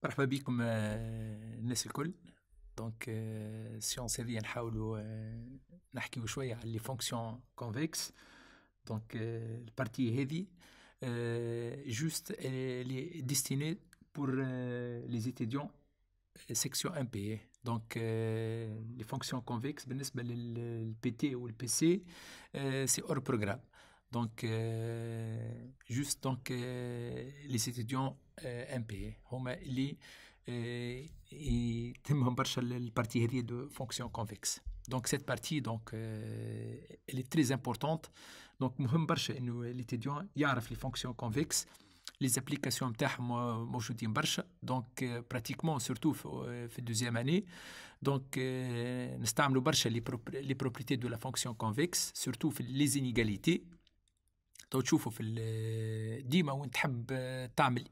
مرحبا بكم الناس الكل. دونك السيونس هذه نحاولوا نحكيو شوية على لي فونكسيون كونفكس. دونك البارتي هذه جوست لي ديستيني بور لي زيتيديون سيكسيون ام بي. دونك لي فونكسيون كونفكس بالنسبة للبي تي والبي سي سي اور بروغرام. دونك جوست دونك لي زيتيديون ام بي هما اللي يتمهم برشا البارتي هذه دو فونكسيون كونفكس. دونك سيت بارتي دونك اللي تري امبورطونت. دونك مهم برشا انه ليتيديون يعرف لي فونكسيون كونفكس. لي زابليكاسيون نتاعهم موجودين برشا. دونك براتيكمون سورتو في الدوزيام اني. دونك نستعملوا برشا لي بروبريتي دو لا فونكسيون كونفكس سورتو في لي زينيغاليتي. تو تشوفوا في ديما وين تحب تعمل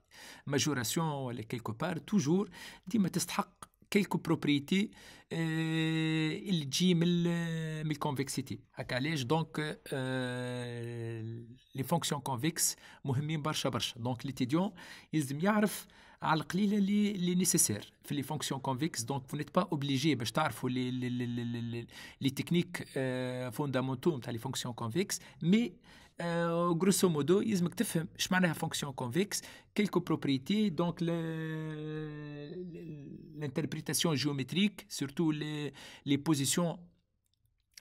ماجوراسيون ولا كيلكو بار توجور ديما تستحق كيلكو بروبريتي اللي تجي من الكونفكسيتي. هكا علاش دونك لي فونكسيون كونفكس مهمين برشا برشا. دونك ليتيديون يلزم يعرف على القليله اللي نيسيسير في لي فونكسيون كونفكس. دونك فو نيت با اوبليجي باش تعرفوا لي تكنيك فوندامونتو نتاع لي فونكسيون كونفكس، مي grosso modo يلزمك تفهم اش معناها فونكسيون كونفكس، كيلكو بروبريتي. دونك l'interprétation géométrique, surtout les positions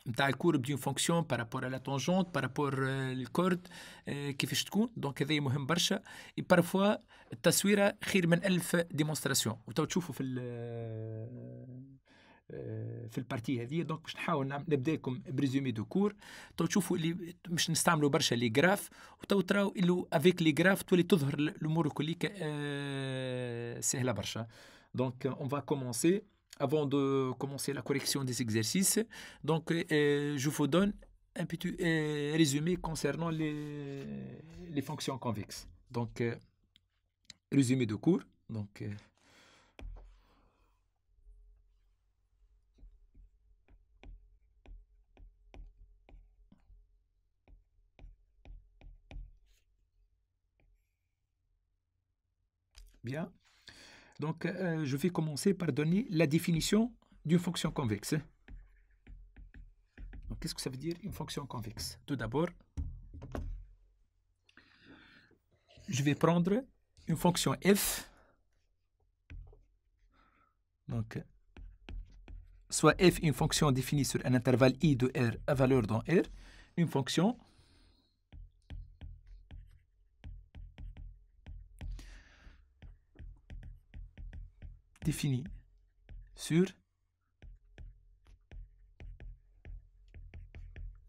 نتاع الكورب دون فونكسيون بارابور على تونجونت بارابور الكورد كيفاش تكون. دونك هذا مهم برشا. بارفوا التصويره خير من 1000 ديمونستراسيون. وتو تشوفوا في البارتي هذه. دونك باش نحاول نبدا لكم بريزومي دو كور. تو تشوفوا اللي باش نستعملوا برشا لي غراف، وتو تراو اللي افيك لي غراف تولي تظهر الامور كليك سهله برشا. دونك on va commencer. Avant de commencer la correction des exercices, donc je vous donne un petit résumé concernant les fonctions convexes. Donc résumé de cours. Donc bien. Donc, je vais commencer par donner la définition d'une fonction convexe. Donc, qu'est-ce que ça veut dire une fonction convexe? Tout d'abord, je vais prendre une fonction f. Donc, soit f une fonction définie sur un intervalle i de r à valeur dans r, une fonction définie sur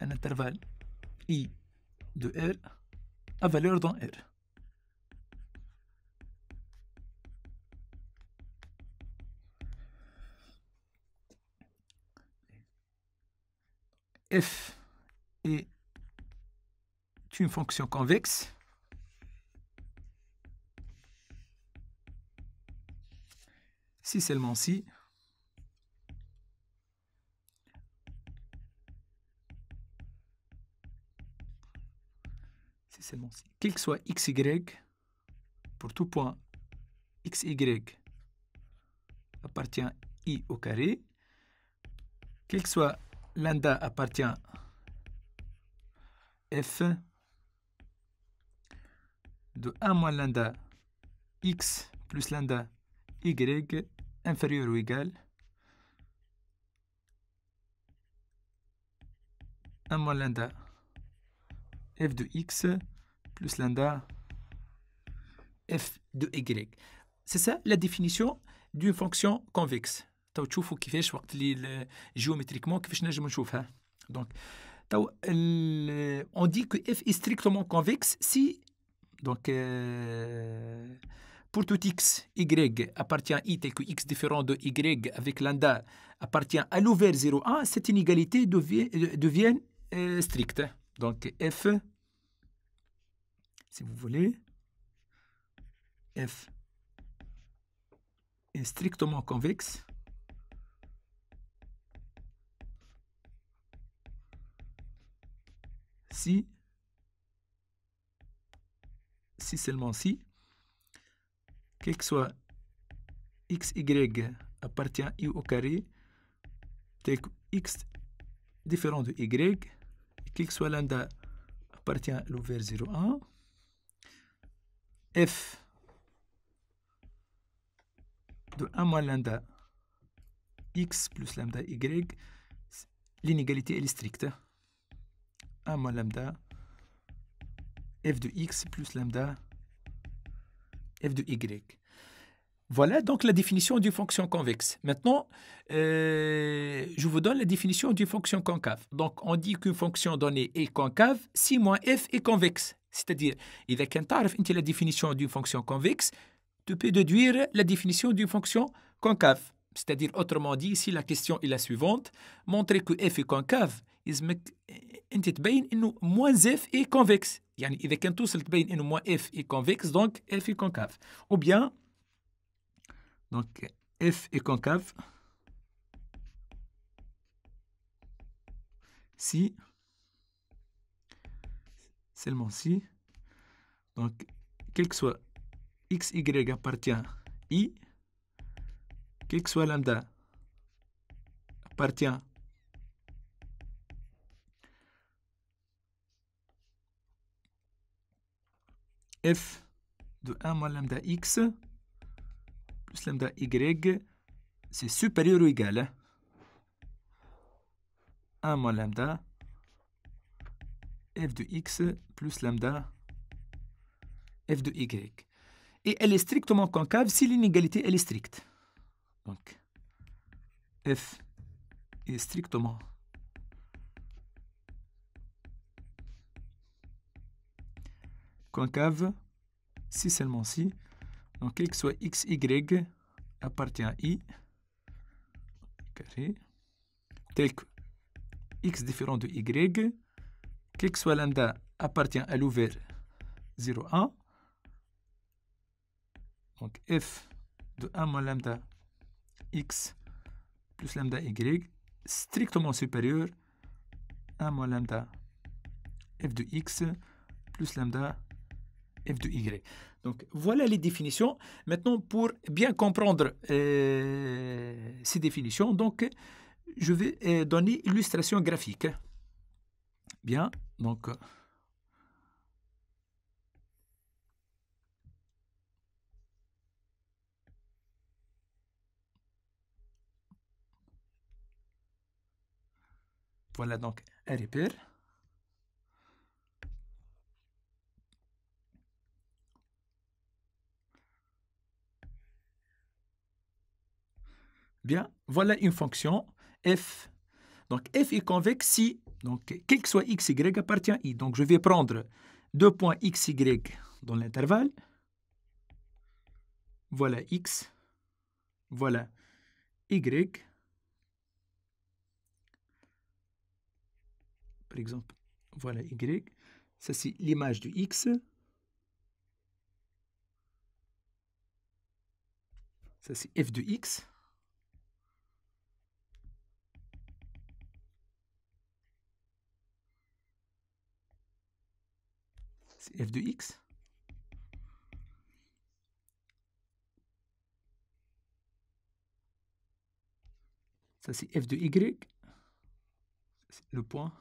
un intervalle i de r à valeur dans r. F est une fonction convexe si seulement si quel que soit xy pour tout point xy appartient i au carré, quel que soit lambda appartient f de 1 moins lambda x plus lambda y inférieur ou égal 1 moins lambda f de x plus lambda f de y. C'est ça la définition d'une fonction convexe. تو تشوفوا كيفاش وقت اللي جيومتريكمون كيفاش نجم نشوفها. دونك تو on dit que f est strictement convexe si donc pour tout x y appartient i tel que x différent de y avec lambda appartient à l'ouvert 0,1, cette inégalité devient stricte. Donc f, si vous voulez, f est strictement convexe si seulement si, quel que soit xy appartient à i au carré, tel que x différent de y, quel que soit lambda appartient à l'ouvert 0, 1, f de 1 moins lambda x plus lambda y, l'inégalité elle est stricte. 1 moins lambda f de x plus lambda f de y. Voilà donc la définition d'une fonction convexe. Maintenant, je vous donne la définition d'une fonction concave. Donc, on dit qu'une fonction donnée est concave si moins f est convexe. C'est-à-dire, إذا كان تعرف أنت la définition d'une fonction convexe, tu peux déduire la définition d'une fonction concave. C'est-à-dire, autrement dit, si la question est la suivante, montrer que f est concave, يلزمك أنت تبين إنه moins f est convexe. يعني إذا كان توصل تبين إنه moins f est convexe, donc f est concave. Ou bien, donc f est concave si, seulement si, donc quel que soit x, y appartient à i, quel que soit lambda appartient f de 1 moins lambda x plus lambda y, c'est supérieur ou égal à 1 moins lambda f de x plus lambda f de y. Et elle est strictement concave si l'inégalité elle est stricte. Donc, f est strictement concave si seulement si, donc quel que soit x, y appartient à i carré, tel que x différent de y, quel que soit lambda appartient à l'ouvert 0, 1, donc f de 1 moins lambda x plus lambda y strictement supérieur à 1 moins lambda f de x plus lambda f de y. Donc voilà les définitions. Maintenant, pour bien comprendre ces définitions, donc je vais donner illustration graphique. Bien, donc voilà donc un repère. Bien, voilà une fonction f. Donc f est convexe si, donc quel que soit x, y appartient à i. Donc je vais prendre deux points x, y dans l'intervalle. Voilà x, voilà y. Par exemple, voilà y. Ça c'est l'image du x. Ça c'est f de x. C'est f de x. Ça c'est f de y. C'est le point.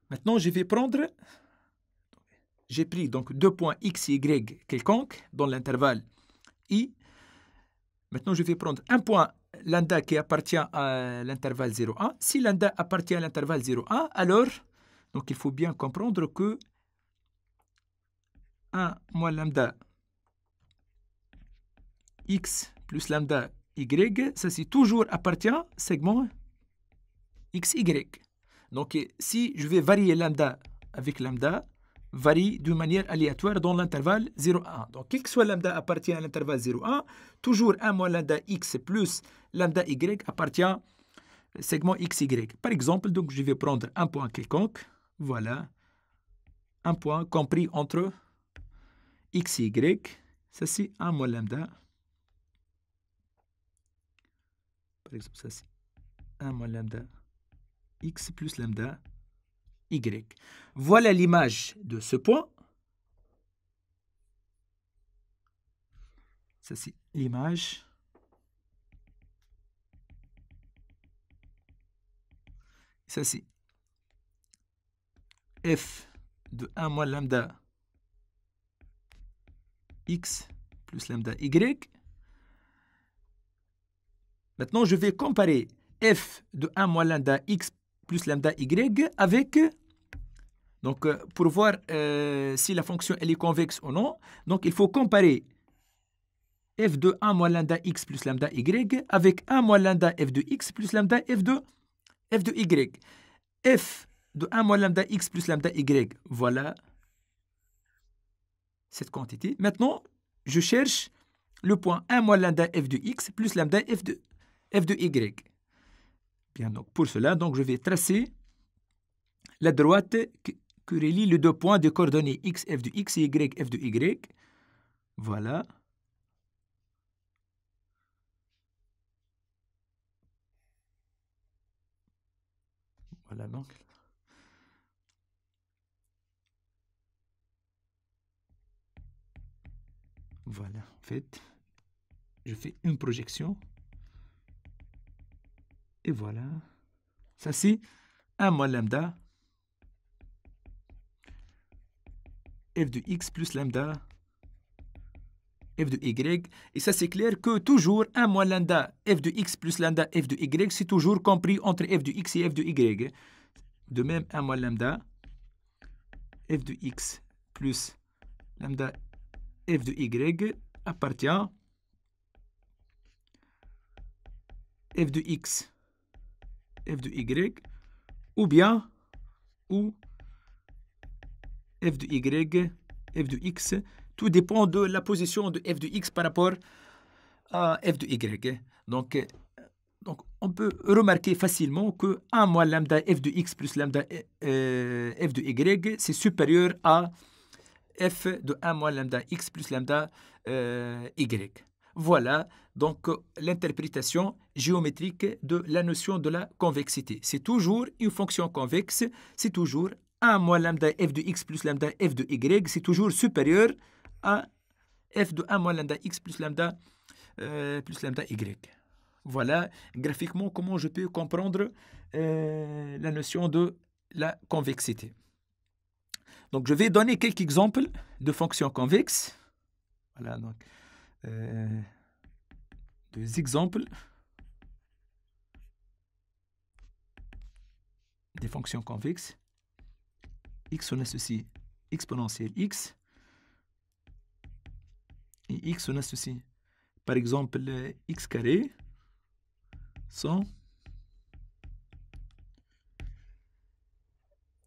Maintenant, je vais prendre, j'ai pris donc deux points x et y quelconques dans l'intervalle i. Maintenant, je vais prendre un point lambda qui appartient à l'intervalle 0, 1. Si lambda appartient à l'intervalle 0, 1, alors, donc il faut bien comprendre que 1 moins lambda x plus lambda y, ça c'est toujours appartient au segment x, y. Donc, si je vais varier lambda avec lambda, varie d'une manière aléatoire dans l'intervalle 0,1. Donc, quel que soit lambda appartient à l'intervalle 0,1, toujours 1 moins lambda x plus lambda y appartient au segment xy. Par exemple, donc, je vais prendre un point quelconque. Voilà. Un point compris entre x et y. Ça, c'est 1 moins lambda. Par exemple, ça, c'est 1 moins lambda x plus lambda Y. Voilà l'image de ce point. Ça, c'est l'image. Ça, c'est f de 1 moins lambda x plus lambda y. Maintenant, je vais comparer f de 1 moins lambda x plus lambda y avec... Donc, pour voir si la fonction elle est convexe ou non, donc il faut comparer f de 1 moins lambda x plus lambda y avec 1 moins lambda f de x plus lambda f de y. F de 1 moins lambda x plus lambda y, voilà cette quantité. Maintenant, je cherche le point 1 moins lambda f de x plus lambda f de y. Bien, donc pour cela, donc, je vais tracer la droite que relie les deux points de coordonnées x f de x et y f de y. Voilà. Voilà donc. Voilà, en fait, je fais une projection. Et voilà. Ça, c'est 1 moins lambda f de x plus lambda f de y. Et ça, c'est clair que toujours 1 moins lambda f de x plus lambda f de y, c'est toujours compris entre f de x et f de y. De même, 1 moins lambda f de x plus lambda f de y appartient f de x f de y ou bien f de y f de x. Tout dépend de la position de f de x par rapport à f de y. Donc, on peut remarquer facilement que 1 moins lambda f de x plus lambda f de y, c'est supérieur à f de 1 moins lambda x plus lambda y. Voilà donc l'interprétation géométrique de la notion de la convexité. C'est toujours une fonction convexe, c'est toujours 1 moins lambda f de x plus lambda f de y, c'est toujours supérieur à f de 1 moins lambda x plus lambda y. Voilà graphiquement comment je peux comprendre la notion de la convexité. Donc, je vais donner quelques exemples de fonctions convexes. Voilà, donc, deux exemples des fonctions convexes. X, on associe exponentielle x. Et x, on associe, par exemple, x carré sont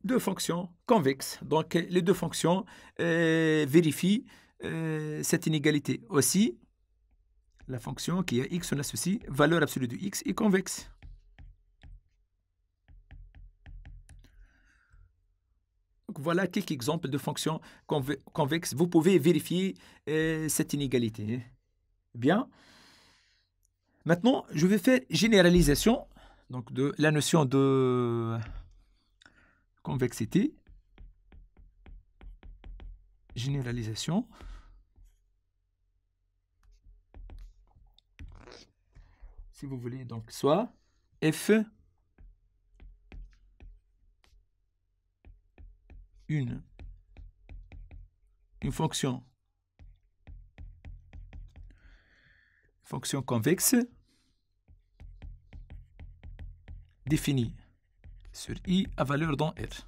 deux fonctions convexes. Donc, les deux fonctions vérifient cette inégalité. Aussi, la fonction qui est x, on associe valeur absolue de x est convexe. Donc, voilà quelques exemples de fonctions convexes. Vous pouvez vérifier cette inégalité. Bien. Maintenant, je vais faire généralisation donc, de la notion de convexité. Généralisation. Si vous voulez, donc, soit f une fonction convexe définie sur I à valeur dans R.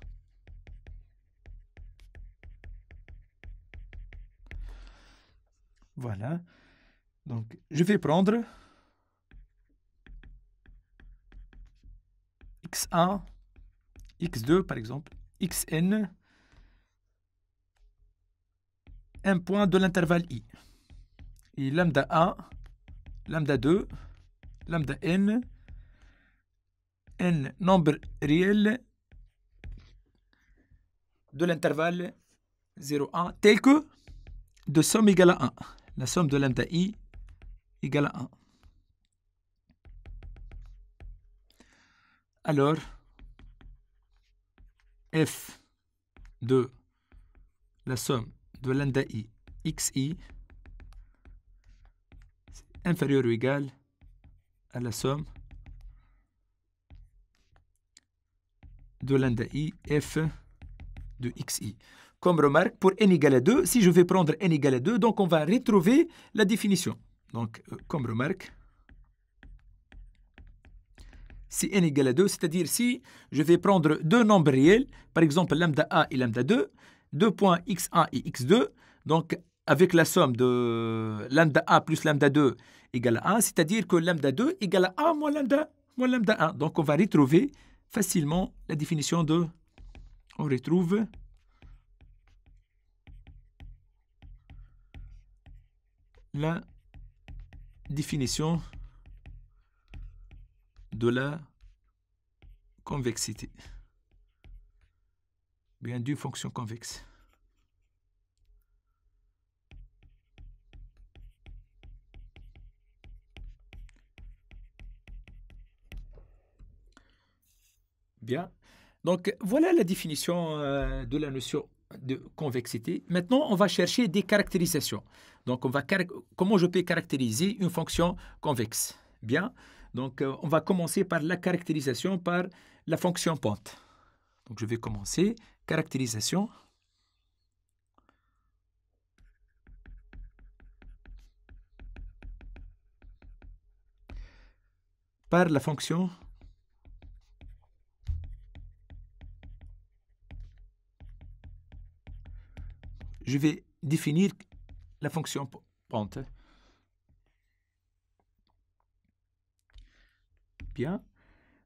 Voilà. Donc, je vais prendre x1, x2 par exemple, xn, un point de l'intervalle I. Et lambda 1, lambda 2, lambda n, n nombre réel de l'intervalle 0, 1, tel que de somme égale à 1. La somme de lambda I égale à 1. Alors, f de la somme de lambda i xi inférieur ou égal à la somme de lambda i f de xi. Comme remarque, pour n égale à 2, si je vais prendre n égale à 2, donc on va retrouver la définition. Donc, comme remarque, si n égale à 2, c'est-à-dire si je vais prendre deux nombres réels, par exemple lambda a et lambda 2, deux points x1 et x2, donc avec la somme de lambda a plus lambda 2 égale à 1, c'est-à-dire que lambda 2 égale à 1 moins lambda 1. Donc on va retrouver facilement la définition de... On retrouve la définition de la convexité, bien d'une fonction convexe. Bien. Donc, voilà la définition de la notion de convexité. Maintenant, on va chercher des caractérisations. Donc, comment je peux caractériser une fonction convexe? Bien. Donc, on va commencer par la caractérisation par la fonction pente. Donc, je vais commencer. Caractérisation. Par la fonction je vais définir la fonction pente. Bien.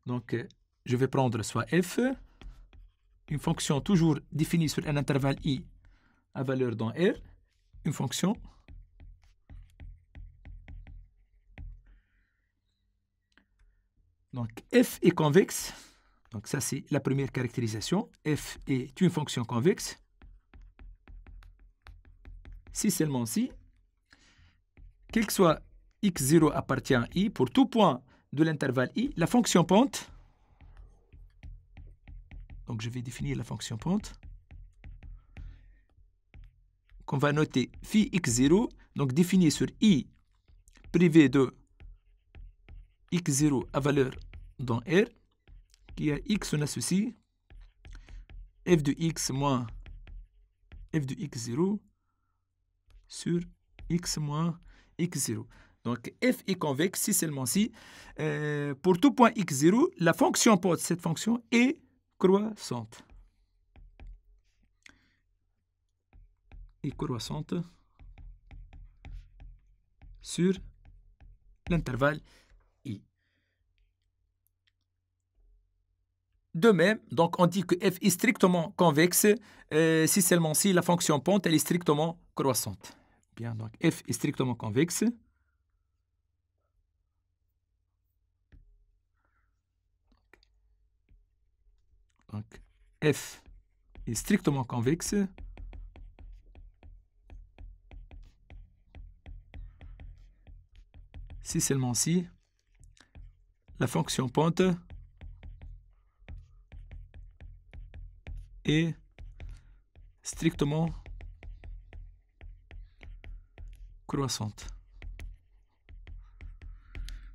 Donc, je vais prendre soit f, une fonction toujours définie sur un intervalle i à valeur dans R, une fonction donc f est convexe. Donc ça c'est la première caractérisation. F est une fonction convexe si seulement si, quel que soit x0 appartient à i, pour tout point de l'intervalle i, la fonction pente, donc je vais définir la fonction pente, qu'on va noter phi x0, donc définie sur i privé de x0 à valeur dans R, qui a x on associe f de x moins f de x0 sur x moins x0. Donc, f est convexe si seulement si, pour tout point x0, la fonction pente, cette fonction, est croissante. Est croissante sur l'intervalle i. De même, donc on dit que f est strictement convexe si seulement si la fonction pente elle est strictement croissante. Bien, donc f est strictement convexe. Donc f est strictement convexe si seulement si la fonction pente est strictement croissante.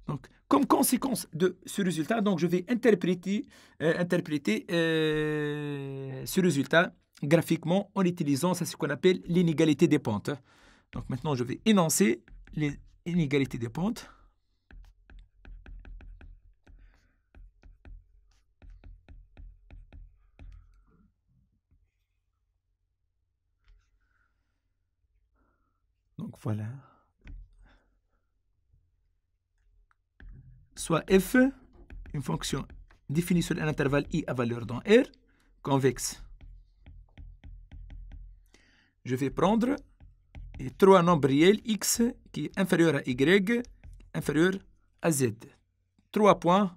Donc, comme conséquence de ce résultat, donc je vais interpréter ce résultat graphiquement en utilisant ce qu'on appelle l'inégalité des pentes. Donc maintenant, je vais énoncer les inégalités des pentes. Donc voilà. Soit f, une fonction définie sur un intervalle i à valeur dans R, convexe. Je vais prendre trois nombres réels x qui est inférieur à y, inférieur à z. 3 points.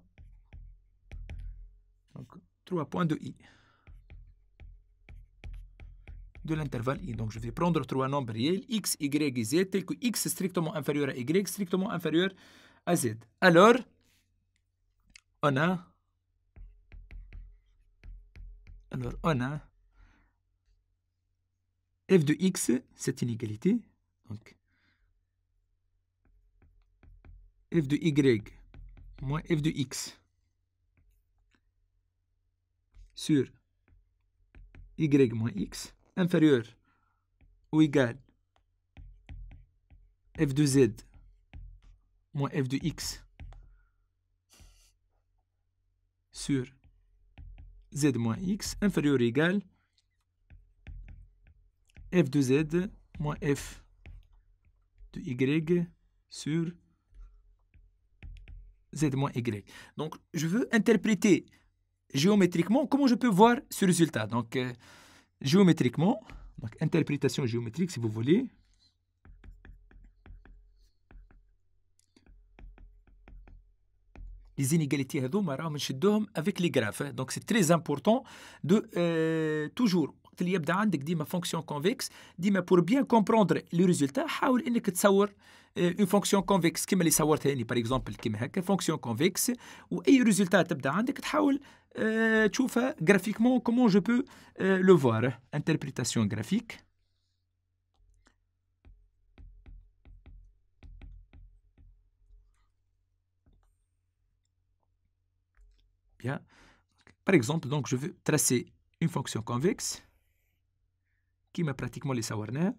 Donc, 3 points de i. De l'intervalle i. Donc, je vais prendre trois nombres réels x, y et z, tel que x strictement inférieur à y, strictement inférieur à z. Alors, on a Alors, on a f de x, c'est une égalité. Donc, f de y moins f de x sur y moins x inférieur ou égal f de z moins f de x sur z moins x inférieur ou égal f de z moins f de y sur z moins y. Donc, je veux interpréter géométriquement comment je peux voir ce résultat. Donc, géométriquement, donc interprétation géométrique si vous voulez. Les inégalités avec les graphes. Donc, c'est très important de toujours اللي يبدا عندك ديما fonction convexe ديما pour bien comprendre le résultat حاول انك تصور une fonction convexe كما اللي صورتها لي par exemple كما هكا fonction convexe واي résultat تبدا عندك تحاول تشوفها graphiquement comment je peux le voir. Interprétation graphique. Bien. Par exemple, donc je veux tracer une fonction convexe qui m'a pratiquement les sawarna.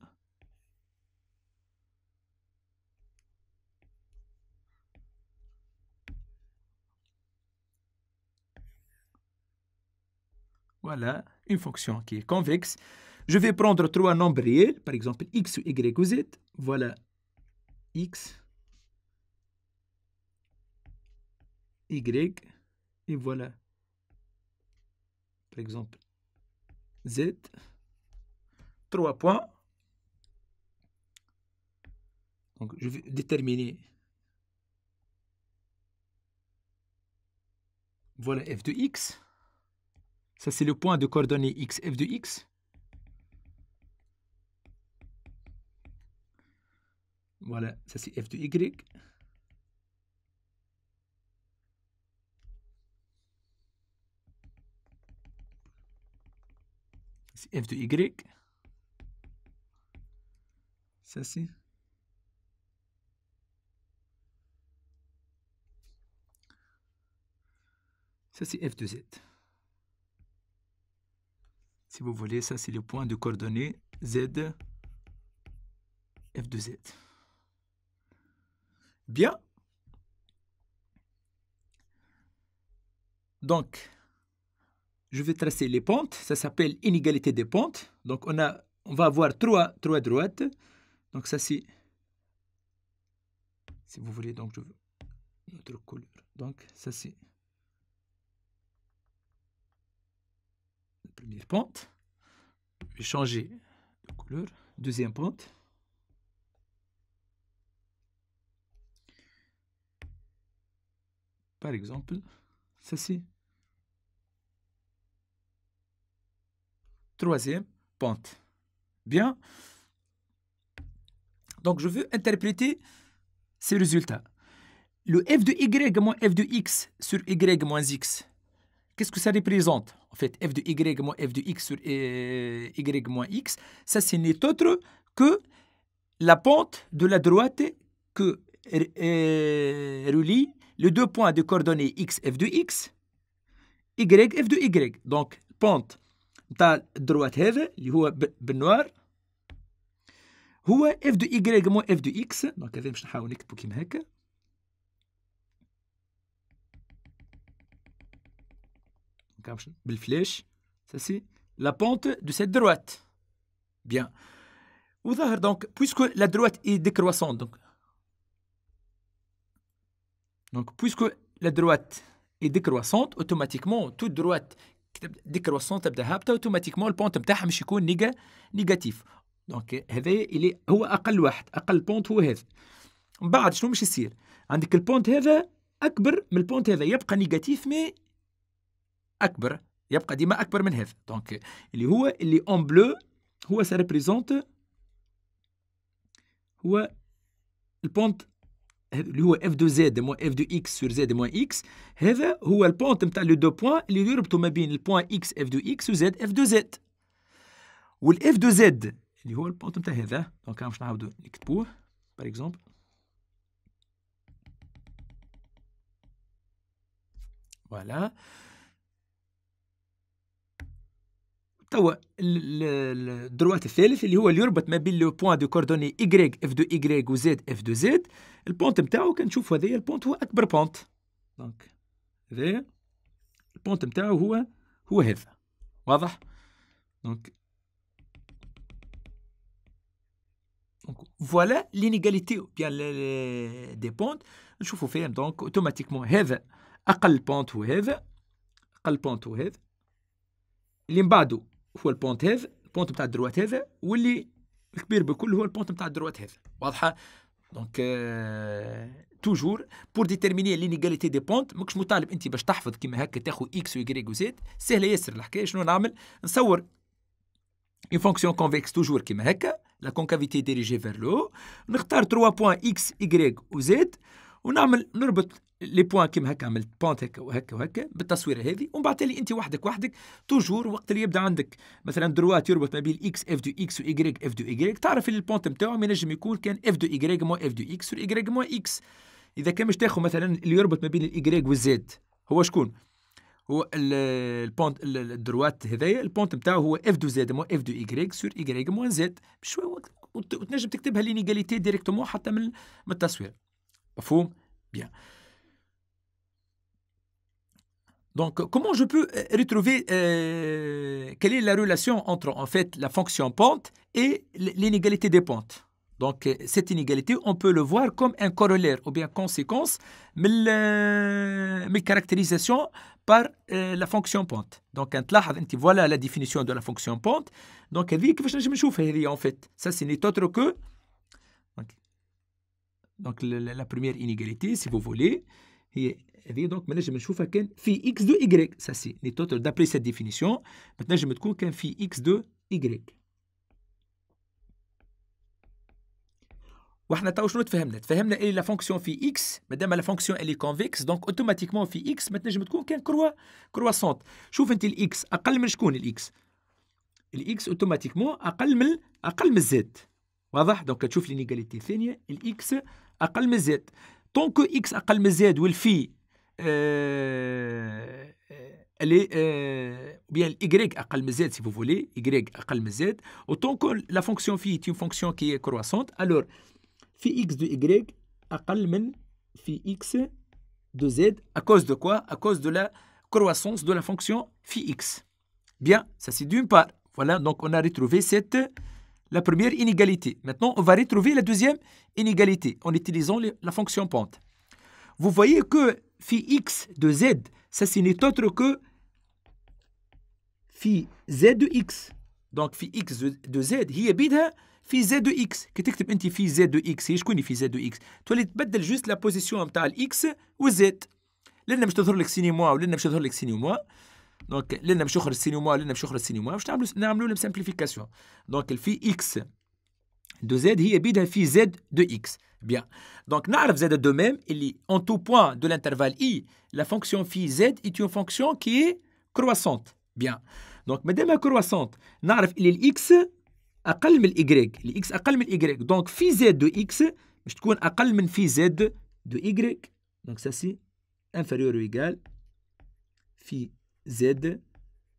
Voilà, une fonction qui est convexe. Je vais prendre trois nombres réels, par exemple x, y ou z. Voilà x, y, et voilà, par exemple, z. 3 points. Donc, je vais déterminer. Voilà f de x. Ça, c'est le point de coordonnées x, f de x. Voilà, ça c'est f de y. C'est f de y. Ça c'est... Ça c'est f de z. Si vous voulez, ça c'est le point de coordonnées z, f de z. Bien. Donc, je vais tracer les pentes. Ça s'appelle inégalité des pentes. Donc, on va avoir trois droites. Donc, ça c'est... Si vous voulez, donc je veux notre couleur. Donc, ça c'est... la première pente. Je vais changer de couleur. Deuxième pente. Par exemple, ça c'est troisième pente. Bien. Donc, je veux interpréter ces résultats. Le f de y moins f de x sur y moins x, qu'est-ce que ça représente? En fait, f de y moins f de x sur y moins x, ça c'est n'est autre que la pente de la droite que relie les deux points de coordonnées x, f de x, y, f de y. Donc, pente تاع الدروات هذا اللي هو بالنوار هو f de y moins f de x. دونك هذا باش نحاول نكتبو كيما هكا. بالفلاش. Ça c'est la pente de cette droite. Bien. وظهر donc puisque la droite est décroissante donc puisque la droite est décroissante automatiquement toute droite décroissante تبدا هابطه automatiquement البونت نتاعها مش يكون نيجاتيف. دونك هذا هو اقل واحد اقل بونت هو هذا. من بعد شنو مش يصير؟ عندك البونت هذا اكبر من البونت هذا يبقى نيجاتيف مي اكبر يبقى ديما اكبر من هذا. دونك اللي اون بلو هو سا ريبريزونت هو البونت اللي هو اف دو زد موان اف دو اكس سور زد موان اكس، هذا هو البونت نتاع لو دو بوان اللي يربطوا ما بين البوان اكس اف دو اكس وزد اف دو زد. والاف دو زد اللي هو البونت نتاع هذا، دونك باش نعاودو نكتبوه باغ اكزومبل. فوالا توا الدروات الثالث اللي هو اللي يربط ما بين لو بوان دو كوردوني ايكغيك اف دو ايكغيك وزد اف دو زد. البونت نتاعو كنشوفوا هذايا البونت هو اكبر بونت، دونك هذايا البونت نتاعو هو هذا، واضح؟ دونك فوالا لينيغاليتي بيان دي بونت نشوفوا فيها. دونك اوتوماتيكمون هذا اقل بونت هو هذا، اقل بونت هو هذا، اللي من بعده هو البونت هذا، البونت نتاع الدروات هذا، واللي الكبير بكل هو البونت نتاع الدروات هذا، واضحه؟ دونك توجور بور ديتيرميني لينيغاليتي دي بونت ماكش مطالب انت باش تحفظ كيما هكا تاخذ اكس ويكغيك وزد، سهله ياسر الحكايه. شنو نعمل؟ نصور une fonction convexe toujours كيما هكا، la concavité dirigée vers le haut، نختار 3 بوان x y و z، ونعمل نربط لي بوان كيما هكا، عملت بونت هكا وهكا وهكا بالتصويره هذه، ومن بعد تالي انت وحدك توجور وقت اللي يبدا عندك مثلا دروات يربط ما بين اكس اف دو اكس و y اف دو y، تعرف اللي البونت نتاعو ما ينجم يكون كان اف دو y مو اف دو اكس و y مو اكس. اذا كان باش تاخذ مثلا اللي يربط ما بين الاي والزد هو شكون؟ هو البونت الدروات هذايا البونت نتاعو هو اف دو زد مو اف دو ايكغيك سور ايكغيك موان زد، بشويه وتنجم تكتبها لينيغاليتي ديريكتومون حتى من التصوير. مفهوم؟ بيان. Donc, comment je peux retrouver quelle est la relation entre en fait la fonction pente et l'inégalité des pentes? Donc, cette inégalité, on peut le voir comme un corollaire ou bien conséquence de la caractérisation par la fonction pente. Donc, voilà la définition de la fonction pente. Donc, en fait, ça c'est n'est autre que donc, la première inégalité, si vous voulez, هذه دونك ما نجم نشوفها كان في اكس دو ايكغيك، سا سي لي توتال دابري سيت ديفينيسيون ما تنجم تكون كان في اكس دو ايكغيك. وحنا تو شنو تفهمنا اللي لا فونكسيون في اكس مادام لا فونكسيون اللي كونفيكس دونك اوتوماتيكمون في اكس ما تنجم تكون كان كرواسونت. شوف انت الاكس اقل من شكون؟ الاكس اوتوماتيكمون اقل من الزد، واضح؟ دونك تشوف لينيغاليتي الثانيه الاكس اقل من الزد، طونك اكس اقل من الزد والفي اللي bien y أقل من z si vous voulez, y أقل من z, autant que la fonction phi est une fonction qui est croissante, alors phi x de y أقل من phi x de z à cause de quoi? À cause de la croissance de la fonction phi x. Bien, ça c'est d'une part. Voilà, donc on a retrouvé la première inégalité. Maintenant, on va retrouver la deuxième inégalité en utilisant la fonction pente. Vous voyez que phi x de z, ça c'est n'est autre que phi z de x. Donc phi x de z هي بيدها في z de x. كي تكتب انت في z de x هي شكون في z de x؟ تولي تبدل جوست لا بوزيسيون نتاع الاكس والزد. لأن باش تظهر لك سينيموا ولأن باش تظهر لك سينيموا. دونك لأن باش يخرج سينيموا لأن باش يخرج سينيموا باش نعملوا لهم سامبليفيكاسيون. دونك الفي x de z هي بيدها في z de x. Bien. Donc, نعرف زاد de même, en tout point de l'intervalle i, la fonction phi z est une fonction qui est croissante. Bien. Donc, madame croissante, نعرف x أقل من y, x أقل من y. Donc, phi z de x باش تكون أقل من phi z de y. Donc, ça c'est inférieur ou égal phi z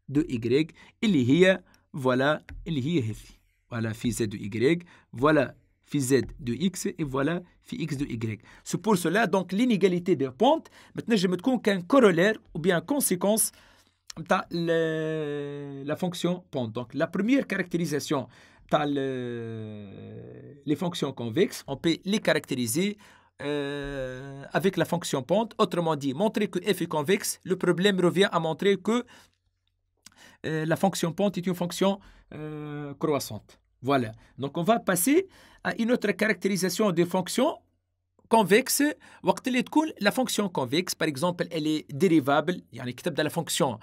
de y اللي هي voilà اللي هي هذه. Voilà phi z de y. Voilà phi z de x et voilà phi x de y. C'est pour cela donc l'inégalité de pente maintenant تكون كان corollaire ou bien conséquence de la fonction pente. Donc la première caractérisation les fonctions convexes, on peut les caractériser avec la fonction pente. Autrement dit, montrer que f est convexe, le problème revient à montrer que la fonction pente est une fonction croissante. Voilà. Donc on va passer à une autre caractérisation des fonctions convexes. وقت اللي تكون la fonction convexe, par exemple, elle est dérivable, يعني كي تبدا la fonction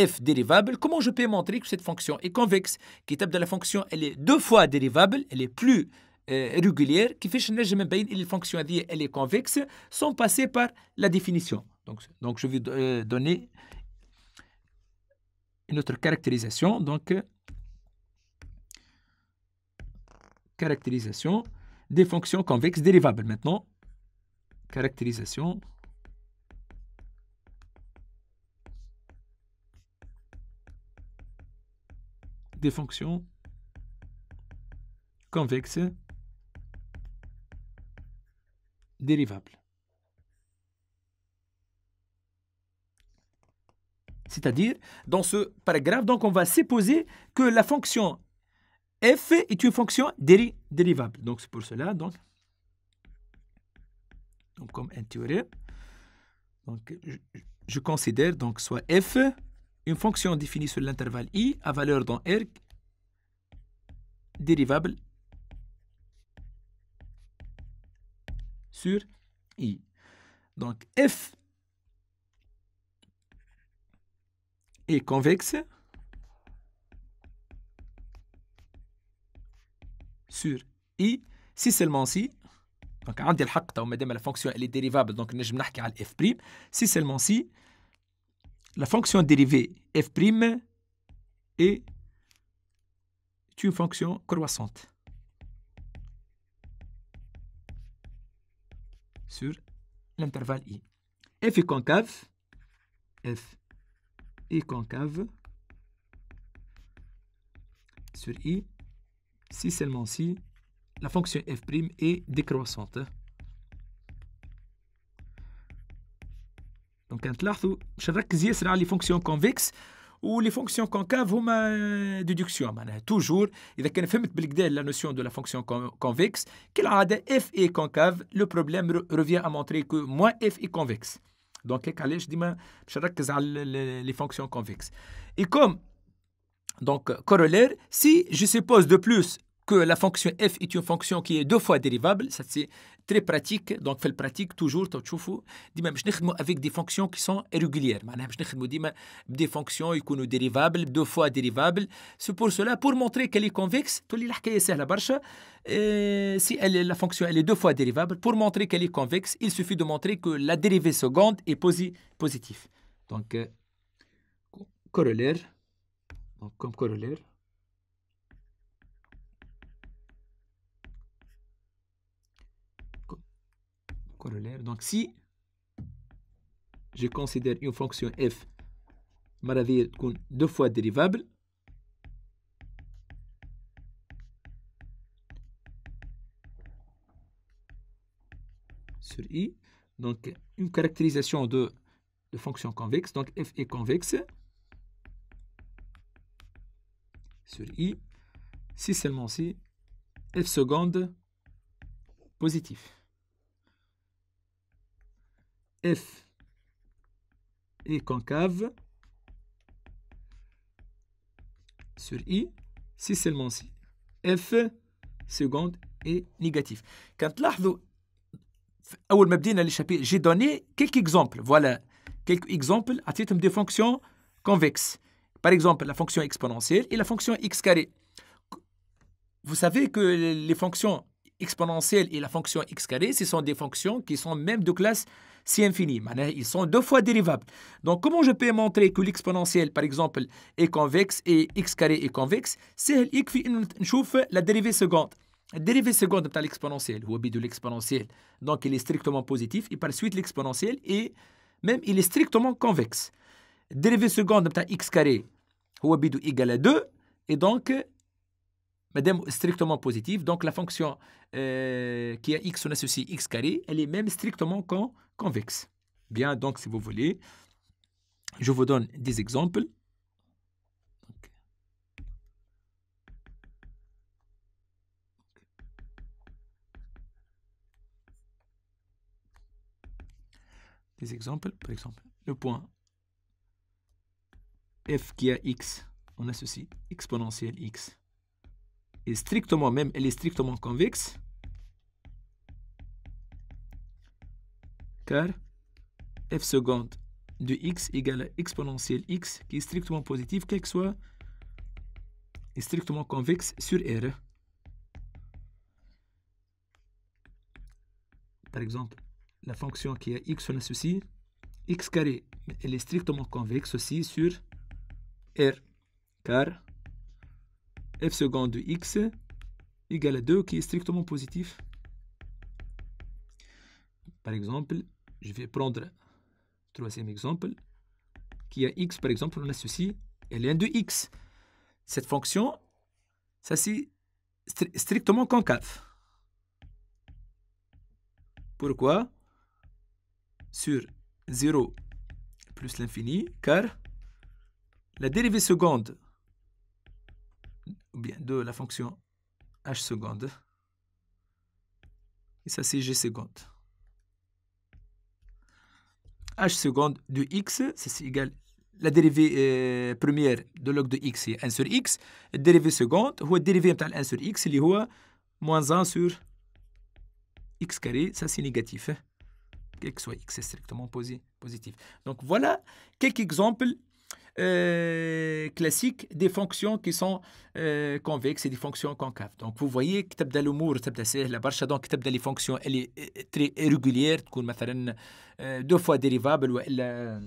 f dérivable, comment je peux montrer que cette fonction est convexe? Qui تبدا la fonction, elle est deux fois dérivable, elle est plus régulière كيفاش نجم نبين اللي الفونكسيون هذه elle est convexe sans passer par la définition. Donc je vais donner une autre caractérisation. Donc caractérisation des fonctions convexes dérivables. Maintenant, caractérisation des fonctions convexes dérivables. C'est-à-dire, dans ce paragraphe, donc on va supposer que la fonction f est une fonction dérivable. Donc c'est pour cela, donc comme un théorème, donc je considère donc soit f une fonction définie sur l'intervalle i à valeur dans R dérivable sur i. Donc f est convexe sur i si seulement si. Donc عندي الحق تو مادام la fonction elle est dérivable donc نجم نحكي على f prime si seulement si la fonction dérivée f prime est une fonction croissante sur l'intervalle i. F est concave. F est concave sur i si seulement si la fonction f' est décroissante. Donc نلاحظوا باش نركز ياسر على les fonctions convexes و les fonctions concaves هما déduction. معناها toujours إذا كان فهمت بالكدا la notion de la fonction convexe كالعادة f est concave, le problème revient à montrer que moins f est convexe. Donc هيك علاش ديما باش نركز على les fonctions convexes. Et comme donc corollaire, si je suppose de plus que la fonction f est une fonction qui est deux fois dérivable, ça c'est très pratique. Donc في البراتيك toujours تشوفوا ديما باش نخدموا avec des fonctions qui sont irrégulières. معناها باش نخدموا ديما des fonctions يكونوا dérivables, deux fois dérivables. C'est pour cela, pour montrer qu'elle est convexe, تولي الحكاية سهلة برشا. Si la fonction elle est deux fois dérivable, pour montrer qu'elle est convexe, il suffit de montrer que la dérivée seconde est positive. Donc corollaire, donc comme corollaire. Corollaire. Donc si je considère une fonction f maraville deux fois dérivable, sur i, donc une caractérisation de fonction convexe, donc f est convexe sur i si seulement si f seconde positif. F est concave sur i si seulement si f seconde est négatif. Quand تلاحظوا أول ما بدينا les chapitres, j'ai donné quelques exemples. Voilà quelques exemples عطيتهم des fonctions convexes. Par exemple, la fonction exponentielle et la fonction x carré. Vous savez que les fonctions exponentielles et la fonction x carré, ce sont des fonctions qui sont même de classe si infini. Ils sont deux fois dérivables. Donc, comment je peux montrer que l'exponentielle, par exemple, est convexe et x carré est convexe? C'est la dérivée seconde. La dérivée seconde de l'exponentielle, ou de l'exponentielle. Donc, il est strictement positif. Et par la suite, l'exponentielle est même, il est strictement convexe. La dérivée seconde de x carré, ou égal à 2. Et donc, madame strictement positive, donc la fonction qui a x, on associe x carré, elle est même strictement convexe. Bien, donc si vous voulez, je vous donne des exemples. Des exemples, par exemple, le point f qui a x, on associe exponentielle x. Et strictement, même elle est strictement convexe, car f seconde de x égale à exponentielle x qui est strictement positive, quel que soit, est strictement convexe sur R. par exemple, la fonction qui a x, on a ceci, x carré, elle est strictement convexe aussi sur R, car f seconde de x égale à 2 qui est strictement positif. Par exemple, je vais prendre le troisième exemple, qui a x, par exemple, on a ceci, elle est 1 de x. Cette fonction, ça c'est strictement concave. Pourquoi? Sur 0 plus l'infini, car la dérivée seconde ou bien de la fonction h seconde, et ça c'est g seconde. h seconde de x, c'est égal la dérivée première de log de x c'est 1 sur x, la dérivée seconde هو الدérivée نتاع 1 sur x اللي هو moins 1 sur x carré, ça c'est négatif. Quel que soit x, c'est strictement positif. Donc voilà quelques exemples classiques des fonctions qui sont convexes et des fonctions concaves. Donc vous voyez que تبدا الامور تبدا سهله برشا. Donc تبدا les fonctions elle est très régulière, تكون مثلا deux fois dérivable والا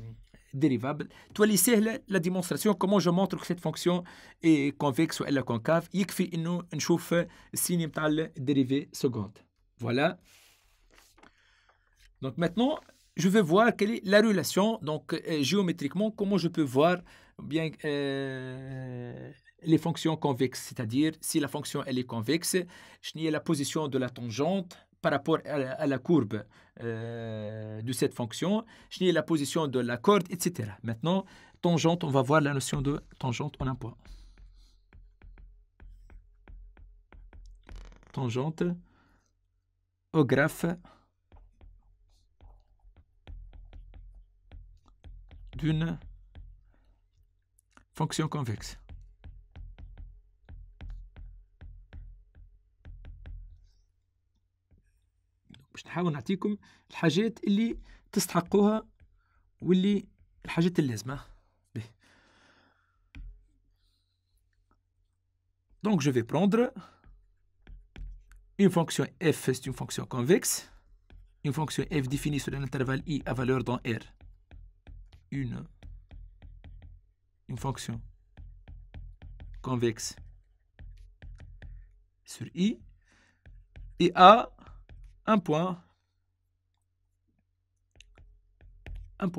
dérivable. تولي سهله la démonstration comment je montre que cette fonction est convexe والا concave. يكفي انه نشوف السين نتاع الدérivée seconde. Voilà. Donc maintenant, je vais voir quelle est la relation, donc géométriquement, comment je peux voir bien les fonctions convexes, c'est-à-dire si la fonction elle est convexe, je n'ai la position de la tangente par rapport à la courbe de cette fonction, je n'ai la position de la corde, etc. Maintenant, tangente, on va voir la notion de tangente en un point. Tangente au graphe d'une fonction convexe. باش نحاول نعطيكم الحاجات اللي تستحقوها واللي الحاجات اللازمة. Donc je vais prendre une fonction f, c'est une fonction convexe, une fonction f définie sur un intervalle i à valeur dans R. Une fonction convexe sur I et A un point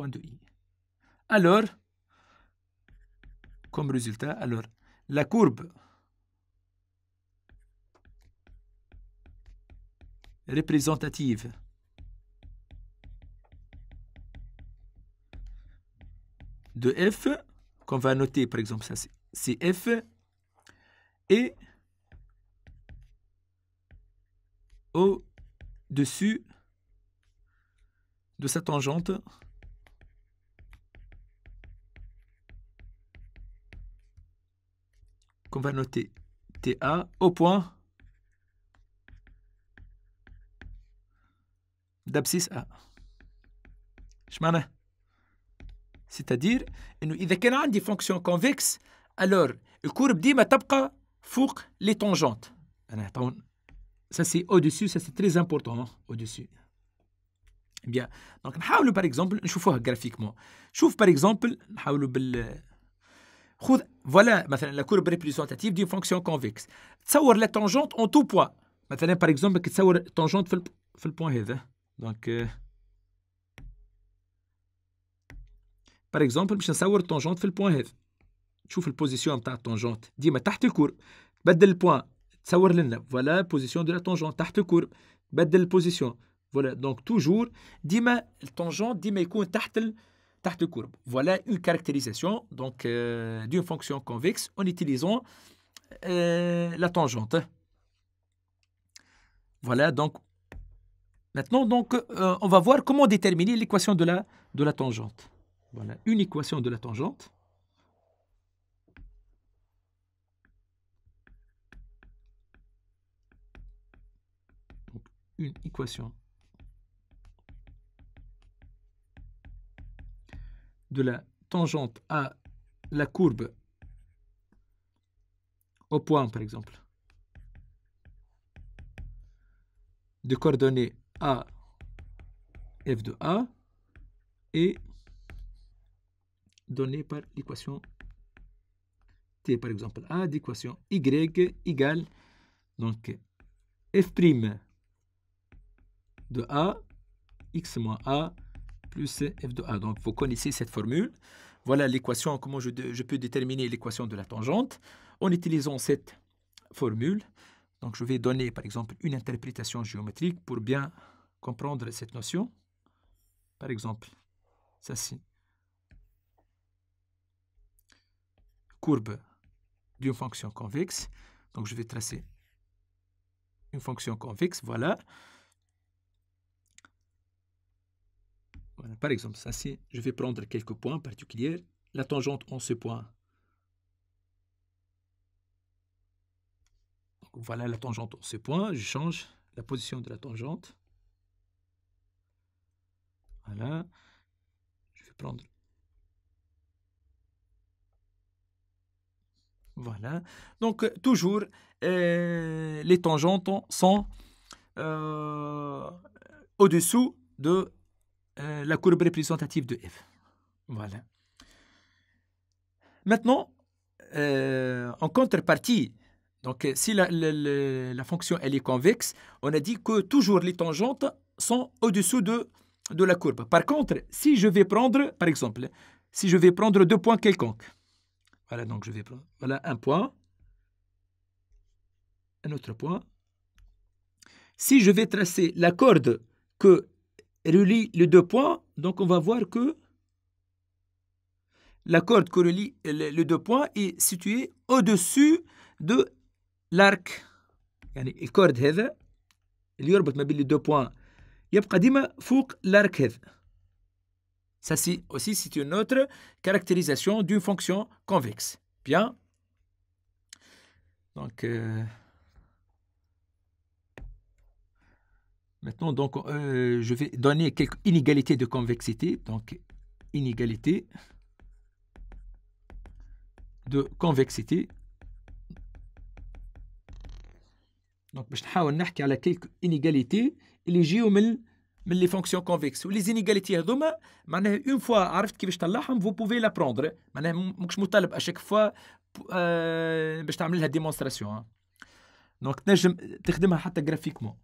de I. Alors, comme résultat, alors la courbe représentative de f, qu'on va noter par exemple, ça c'est f, et au-dessus de sa tangente qu'on va noter TA au point d'abscisse A. C'est-à-dire انه اذا كان عندي fonction convexe, alors الكورب ديما تبقى فوق les tangentes. Ça c'est au-dessus, ça c'est très important, hein? Au-dessus. Bien. Donc نحاولوا par exemple نشوفوها graphiquement. شوف par exemple نحاولوا خذ voilà مثلا la courbe représentative d'une fonction convexe. تصور la tangente en tout point. مثلا par exemple تصور tangente في البوان هذا. Donc par exemple باش نصور التونجونت في البوان هذا. تشوف البوزيسيون نتاع التونجونت ديما تحت الكورب، تبدل البوان تصور لنا فوالا بوزيسيون دو لا تونجونت تحت الكورب، تبدل البوزيسيون فوالا. دونك توجور ديما التونجونت ديما يكون تحت الكورب. Voilà une caractérisation donc d'une fonction convexe en utilisant la tangente. Voilà donc maintenant donc on va voir comment déterminer l'équation de la tangente. Voilà une équation de la tangente. Donc, une équation de la tangente à la courbe au point, par exemple, de coordonnées A f de A est donné par l'équation T, par exemple, A d'équation Y égale donc f' de A, x moins A plus f de A. Donc, vous connaissez cette formule. Voilà l'équation, comment je peux déterminer l'équation de la tangente en utilisant cette formule. Donc, je vais donner, par exemple, une interprétation géométrique pour bien comprendre cette notion. Par exemple, ceci. Courbe d'une fonction convexe. Donc, je vais tracer une fonction convexe. Voilà. Voilà. Par exemple, ceci, je vais prendre quelques points particuliers. La tangente en ce point. Donc, voilà la tangente en ce point. Je change la position de la tangente. Voilà. Je vais prendre. Voilà. Donc, toujours, les tangentes sont au-dessous de la courbe représentative de f. Voilà. Maintenant, en contrepartie, donc si la fonction elle est convexe, on a dit que toujours les tangentes sont au-dessous de la courbe. Par contre, si je vais prendre, par exemple, si je vais prendre deux points quelconques, voilà, donc je vais prendre voilà, un point, un autre point. Si je vais tracer la corde que relie les deux points, donc on va voir que la corde qui relie les deux points est située au-dessus de l'arc. يعني الكورد هذا اللي يربط ما بين les deux points يبقى ديما فوق l'arc هذا. Ça aussi c'est une autre caractérisation d'une fonction convexe. Bien. Donc maintenant donc je vais donner quelques inégalités de convexité. Donc inégalité de convexité. Donc باش نحاول نحكي على quelques inégalités اللي يجيو من les fonctions convexes. ولي inégalités هذوما معناها une fois عرفت كيفاش تطلعهم vous pouvez la prendre. معناها ماكش مطالب à chaque fois باش تعمل لها démonstration. Donc تنجم تخدمها حتى graphiquement.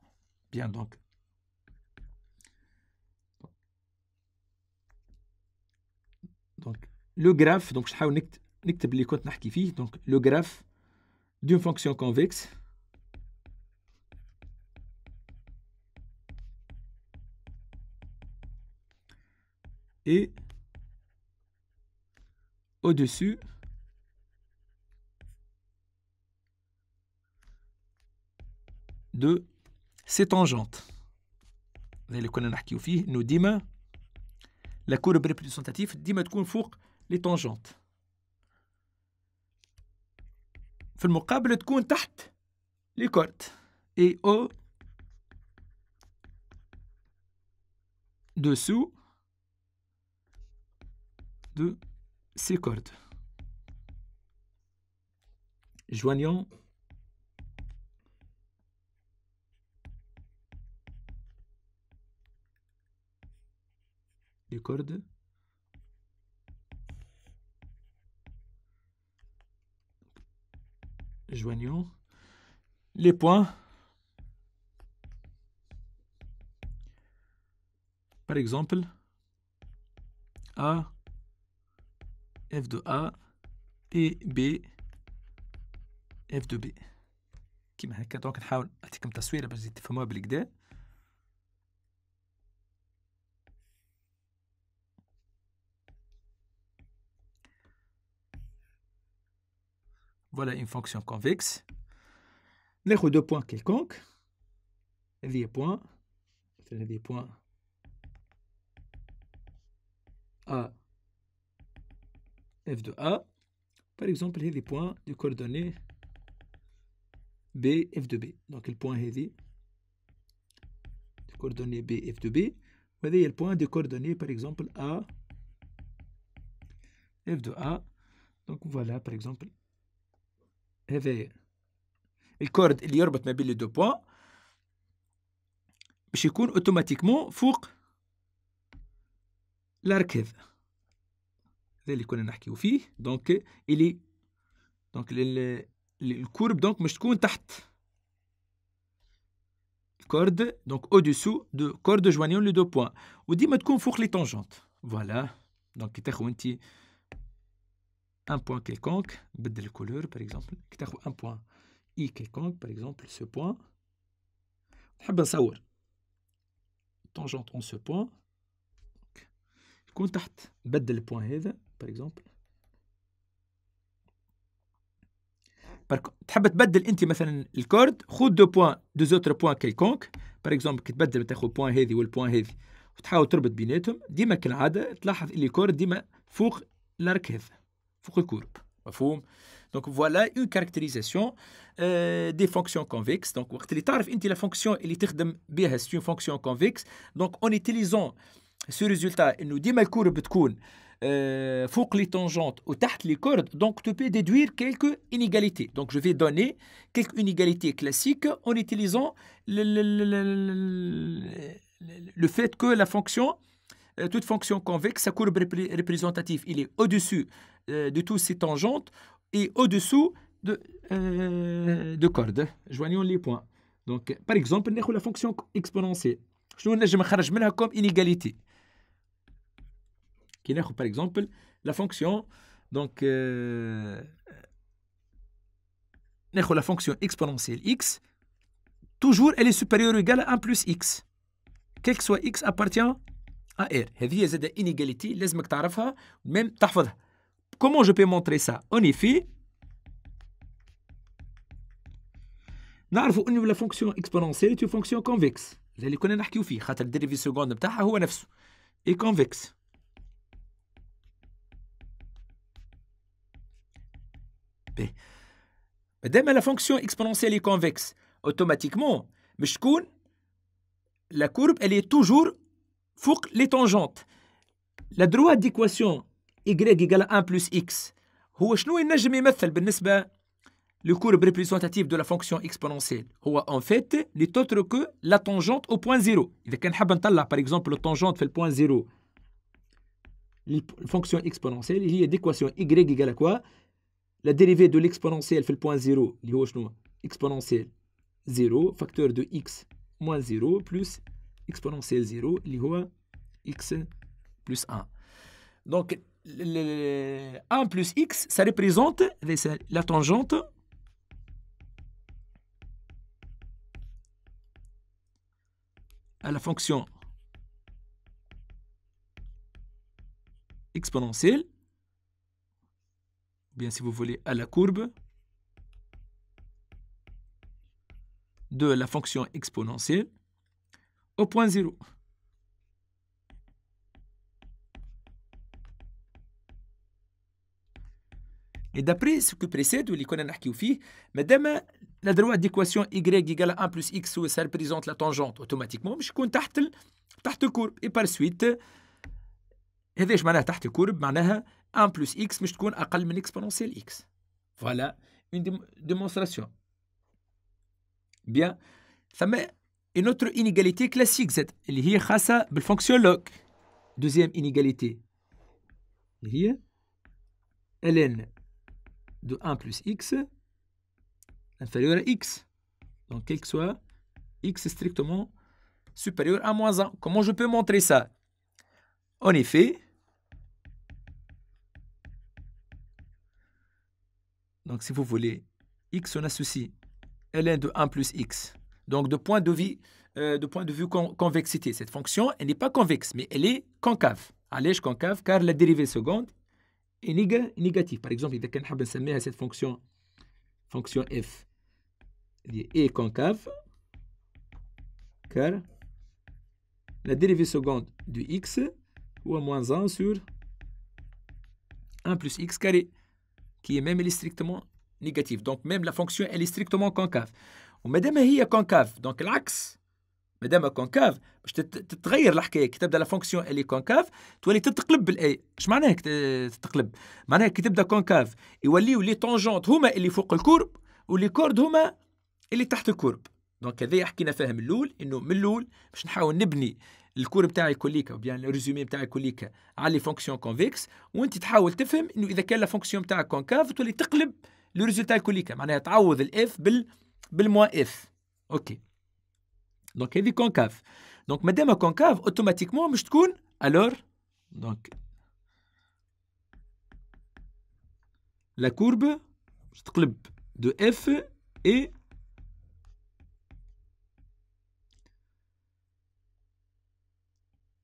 Bien donc. Donc le graphe, donc je نحاول نكتب اللي كنت نحكي فيه. Donc le graphe d'une fonction convexe et au-dessus de ces tangentes. اللي كنا نحكيو فيه انه ديما la courbe représentative ديما تكون فوق les tangentes. في المقابل تكون تحت les cordes et au-dessous de ces cordes. Joignant les cordes joignant les points par exemple A f de A et B f de B. كيما هكا دونك نحاول نعطيكم تصويره باش تفهموها بالكدا. Voilà une fonction convexe. ناخذ deux points quelconques. هذه point مثلا هذه point A f de A. Par exemple هذه point du coordonnée B f de B. Donc le point هذه du coordonnée B f de B. وهذه le point de coordonnée par exemple A f de A. Donc voilà par exemple هذا الكورد اللي يربط ما بين لي دو بوان باش يكون اوتوماتيكمون فوق الارك هذا اللي كنا نحكيو فيه. دونك اللي دونك الكورب دونك مش تكون تحت الكورد، دونك او ديسو دو كورد جوانيون لي دو بوان، وديما تكون فوق لي طونجونت. فوالا دونك كي تاخذ انت ان بوان كيلكونك بدل الكولور باغ اكزومبل، كي تاخذ ان بوان اي كيلكونك باغ اكزومبل سو بوان، نحب نصور طونجونت اون سو بوان يكون تحت، بدل البوان هذا باغ اكزومبل. تحب تبدل انت مثلا الكورد، خذ دو بوان دو زوتر بوان كيلكونك باغ اكزومبل، كي تبدل تاخذ بوان هذه والبوان هذه وتحاول تربط بيناتهم، ديما كالعاده تلاحظ اللي الكورد ديما فوق الارك هذا، فوق الكورب. مفهوم؟ دونك فوالا اون كاركتيريزاسيون دي فونكسيون كونفكس. دونك وقت اللي تعرف انت لا فونكسيون اللي تخدم بها سي اون فونكسيون كونفكس، دونك اون يوتيليزون سو ريزولتا انه ديما الكورب تكون فوق les tangentes ou تحت les cordes, donc tu peux déduire quelques inégalités. Donc je vais donner quelques inégalités classiques en utilisant le fait que la fonction, toute fonction convexe, sa courbe représentative, il est au-dessus de tous ces tangentes et au-dessous de cordes. Joignons les points. Donc par exemple, ناخذ la fonction exponentielle. شنو نجم نخرج منها comme inégalité. Qui n'a par exemple la fonction, donc la fonction exponentielle x, toujours elle est supérieure ou égale à 1 plus x, quel que soit x appartient à r. هذه زاد inégalité لازمك تعرفها même تحفظها. Comment je peux montrer ça? En effet نعرفوا انه la fonction exponentielle est une fonction convexe اللي كنا نحكيو فيه، خاطر الديريفي سكوند بتاعها هو نفسه et convexe. Madame, la fonction exponentielle est convexe, automatiquement, la courbe, elle est toujours فوق les tangentes. La droite d'équation y égale à 1 plus x هو شنو ينجم يمثل بالنسبة للcourbe représentative de la fonction exponentielle؟ هو en fait n'est autre que la tangente au point 0. إذا كان حاب نطلع par exemple la tangente في le point 0 la fonction exponentielle هي d'équation y égale à quoi? La dérivée de l'exponentielle fait le point 0, اللي هو شنو؟ exponentielle 0, facteur de x moins 0 plus exponentielle 0, اللي هو x plus 1. Donc, 1 plus x, ça représente la tangente à la fonction exponentielle, bien si vous voulez à la courbe de la fonction exponentielle au point 0. Et d'après ce que précède, اللي كنا نحكيو فيه، مادام la droite d'équation y égale à 1 plus x où ça représente la tangente automatiquement باش يكون تحت الكورب. et par suite هذا ايش معناها تحت الكورب؟ معناها 1 plus x مش تكون أقل من exponentielle x. Voilà une démonstration. Bien. ثم une autre inégalité classique Z اللي هي خاصة بالfonction log. Deuxième inégalité اللي هي ln de 1 plus x inférieur à x. Donc quel que soit x strictement supérieur à moins 1. Comment je peux montrer ça? En effet, donc si vous voulez, x on associe ln de 1 plus x. Donc de point de vue convexité, cette fonction, elle n'est pas convexe, mais elle est concave. Allège concave, car la dérivée seconde est négative. Par exemple, إذا كان حاب نسميها cette fonction f est concave, car la dérivée seconde du x ou moins 1 sur 1 plus x carré, qui est même elle est strictement négative. Donc même la fonction elle est strictement concave. ومادام هي concave, donc العكس مادام concave باش تتغير الحكايه. كي تبدا لا فونكسيون اللي concave تولي تتقلب بالاي. اش معناها تتقلب؟ معناها كي تبدا concave يوليو لي طونجونت هما اللي فوق الكورب ولي كورد هما اللي تحت الكورب. دونك هذايا حكينا فيها من الاول، انه من الاول باش نحاول نبني الكور بتاعي كوليكا وبيان الريزومي بتاعي كوليكا على لي فونكسيون كونفكس، وانت تحاول تفهم انه اذا كان لا فونكسيون بتاعك كونكاف تولي تقلب لو ريزولتا كوليكا، معناها تعوض الاف بالموا اف. اوكي دونك هذه كونكاف. دونك مادام كونكاف اوتوماتيكمون مش تكون الور دونك لا كورب باش تقلب دو اف اي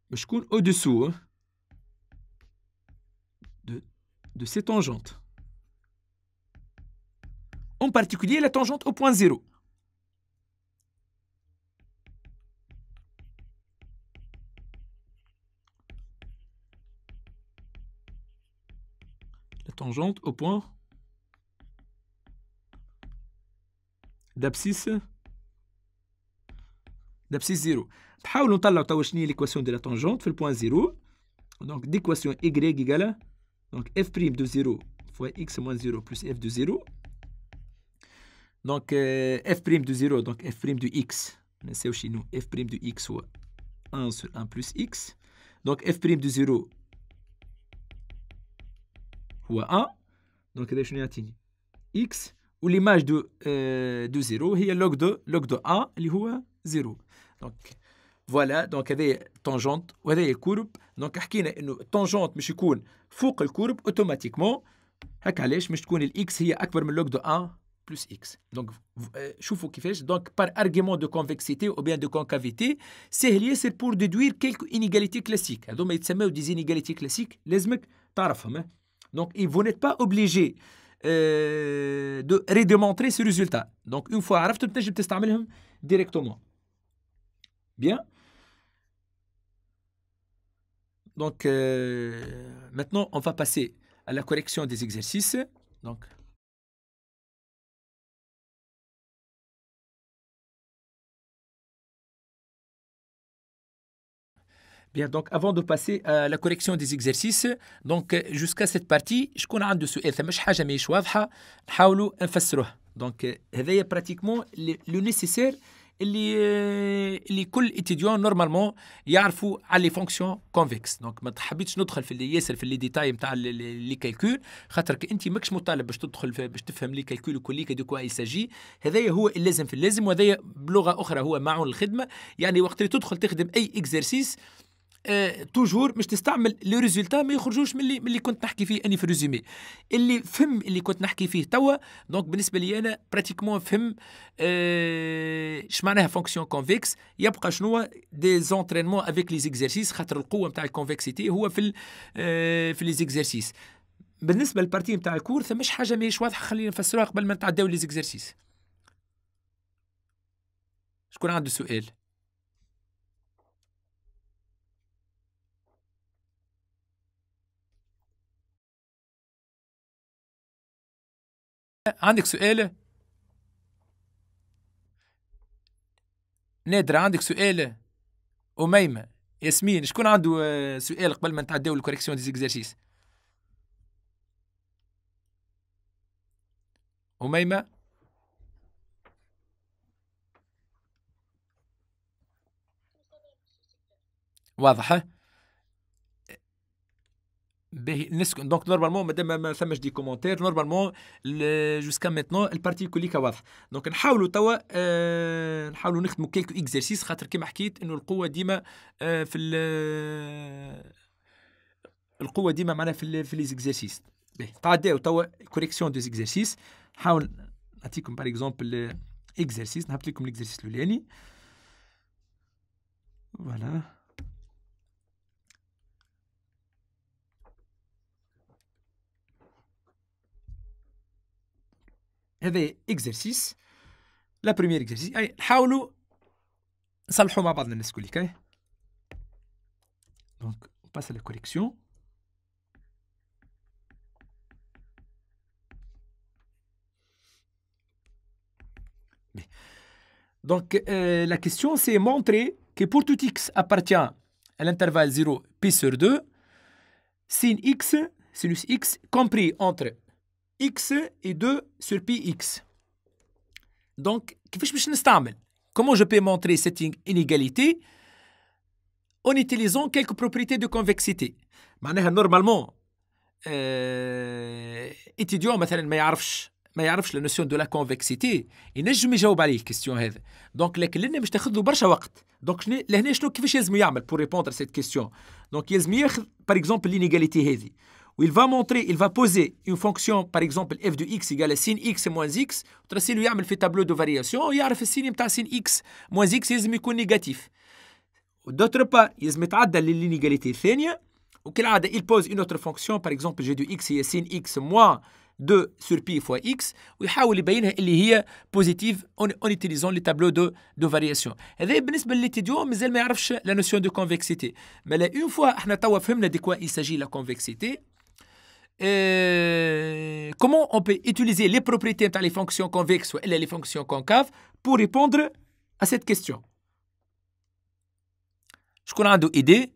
باش تكون au-dessous de ces tangentes. En particulier la tangente au point 0. La tangente au point d'abscisse 0. تحاولوا نطلعوا توا شنو هي l'équation de la tangente في البوان 0. Donc l'équation y égale donc f' de 0 fois x moins 0 plus f de 0. Donc f' de 0 donc f' de x نساو chez nous f' de x هو 1 sur 1 plus x. Donc f' de 0 هو 1. Donc هذا شنو يعطيني x والليماج دو 0 هي log de 1 اللي هو 0. Donc فوالا دونك هذا طونجونت وهذا كورب. دونك حكينا انه الطونجونت باش يكون فوق الكورب اوتوماتيكمون، هكا علاش باش تكون الاكس هي اكبر من لوغ دو 1 بلس اكس. دونك شوفوا كيفاش دونك بار ارغيومون دو كونفكسيتي او بيان دو كونكافيتي سهل ياسر بور ديدوير كيلكو انيغاليتي كلاسيك. هذوما يتسموا دي انيغاليتي كلاسيك لازمك تعرفهم. دونك اي فو نيت با اوبليجي دو ريديمونتري سو ريزولتا. دونك اون فوا عرفتهم تنجم تستعملهم ديريكتومون. Bien. Donc, maintenant, on va passer à la correction des exercices. Donc, bien, donc avant de passer à la correction des exercices, donc jusqu'à cette partie, شكون عنده سؤال ثماش حاجة ماهيش واضحة نحاولوا نفسروها. Donc هذايا براتيكمون لو نيسيسير اللي كل اتيديون نورمالمون يعرفوا على لي فونكسيون كونفكس. دونك ما حبيتش ندخل في اللي ياسر في لي ديتاي نتاع لي كالكول، خاطرك انت ماكش مطالب باش تدخل باش تفهم لي كالكول كليك دو كوا يساجي. هذايا هو اللازم في اللازم، وهذايا بلغه اخرى هو معون الخدمه. يعني وقت اللي تدخل تخدم اي اكزرسيس توجور باش تستعمل لي ريزولتا ما يخرجوش من اللي كنت نحكي فيه اني في الريزومي. اللي فهم اللي كنت نحكي فيه توا دونك بالنسبه لي انا براتيكمون فهم اش معناها فونكسيون كونفكس. يبقى شنو دي زونترينمون افيك لي زيكزارسيس، خاطر القوه نتاع الكونفكسيتي هو في لي زيكزارسيس. بالنسبه للبارتي نتاع الكور ثماش حاجه ماهيش واضحه، خلينا نفسروها قبل ما نتعداو لي زيكزارسيس. شكون عنده سؤال؟ عندك سؤال؟ نادرة عندك سؤال؟ أميمة، ياسمين، شكون عنده سؤال قبل ما نتعداو الكوريكسيون دي زيكزارسيس؟ أميمة؟ واضح؟ باهي نسكن. دونك نورمالمون مادام ما ثماش دي كومونتير نورمالمون جوسكا ميتنون البارتي كليكا واضح. دونك نحاولوا توا نحاولوا نخدموا كيلكو اكزرسيس، خاطر كيما حكيت انه القوه ديما في القوه ديما معنا في لي زيكزرسيس. باهي تعداو توا كوريكسيون دو زيكزرسيس. نحاول نعطيكم باغ اكزومبل اكزرسيس، نهبط لكم الاكزرسيس الاولاني. فوالا هذا اكزرسيس. لا بروميير اكزرسيس اي نحاولوا نصلحوا مع بعضنا الناس كليك. اي دونك باس لا كوريكسيون. Donc, la question, c'est montrer que pour tout x appartient à l'intervalle 0 pi sur 2, sin x, sinus x, compris entre x et 2 sur pi x. Donc, كيفاش باش نستعمل؟ comment je peux montrer cette inégalité en utilisant quelques propriétés de convexité. معناها normalement étudiant مثلا ما يعرفش لا نوسيون دو لا كونفكسيتي ينجم يجاوب عليه الكيستيون هذا. دونك لكن لنا باش تاخذ له برشا وقت. دونك لهنا شنو كيفاش لازم يعمل pour répondre à cette question. دونك لازم ياخذ par exemple l'inégalité هذه. Où il va montrer, il va poser une fonction, par exemple f de x égale à sin x moins x, وترسي له يعمل في tableau de variation ويعرف السين نتاع sin x moins x لازم يكون نيجاتيف. D'autre part, يلزم يتعدى للإنيغاليتي الثانية وكالعادة il pose une autre fonction par exemple g de x هي sin x moins 2 sur pi fois x ويحاول يبينها اللي هي بوزيتيف en utilisant les tableaux de variation. هذا بالنسبة للإتيديون مازال ما يعرفش la notion de convexité. Mais là une fois احنا توا فهمنا de quoi il s'agit la convexité, comment on peut utiliser les propriétés نتاع les fonctions convexes ou les fonctions concaves pour répondre à cette question. شكون عنده idée؟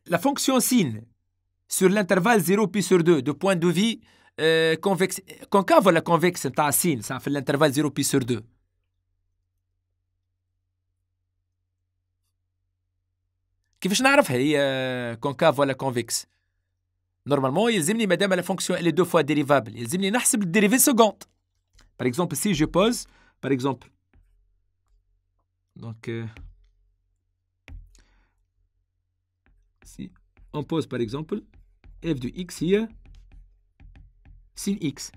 La fonction sin sur l'intervalle 0 pi sur 2 de point de vue convexe, concave ولا convexe نتاع sin ça في l'intervalle 0 pi sur 2. كيفاش نعرفها هي concave ولا convexe؟ Normalement, يلزمني مادام la fonction elle est deux fois dérivable, يلزمني نحسب le dérivée seconde. Par exemple, si je pose, par exemple, donc si on pose par exemple f de x هي sin x.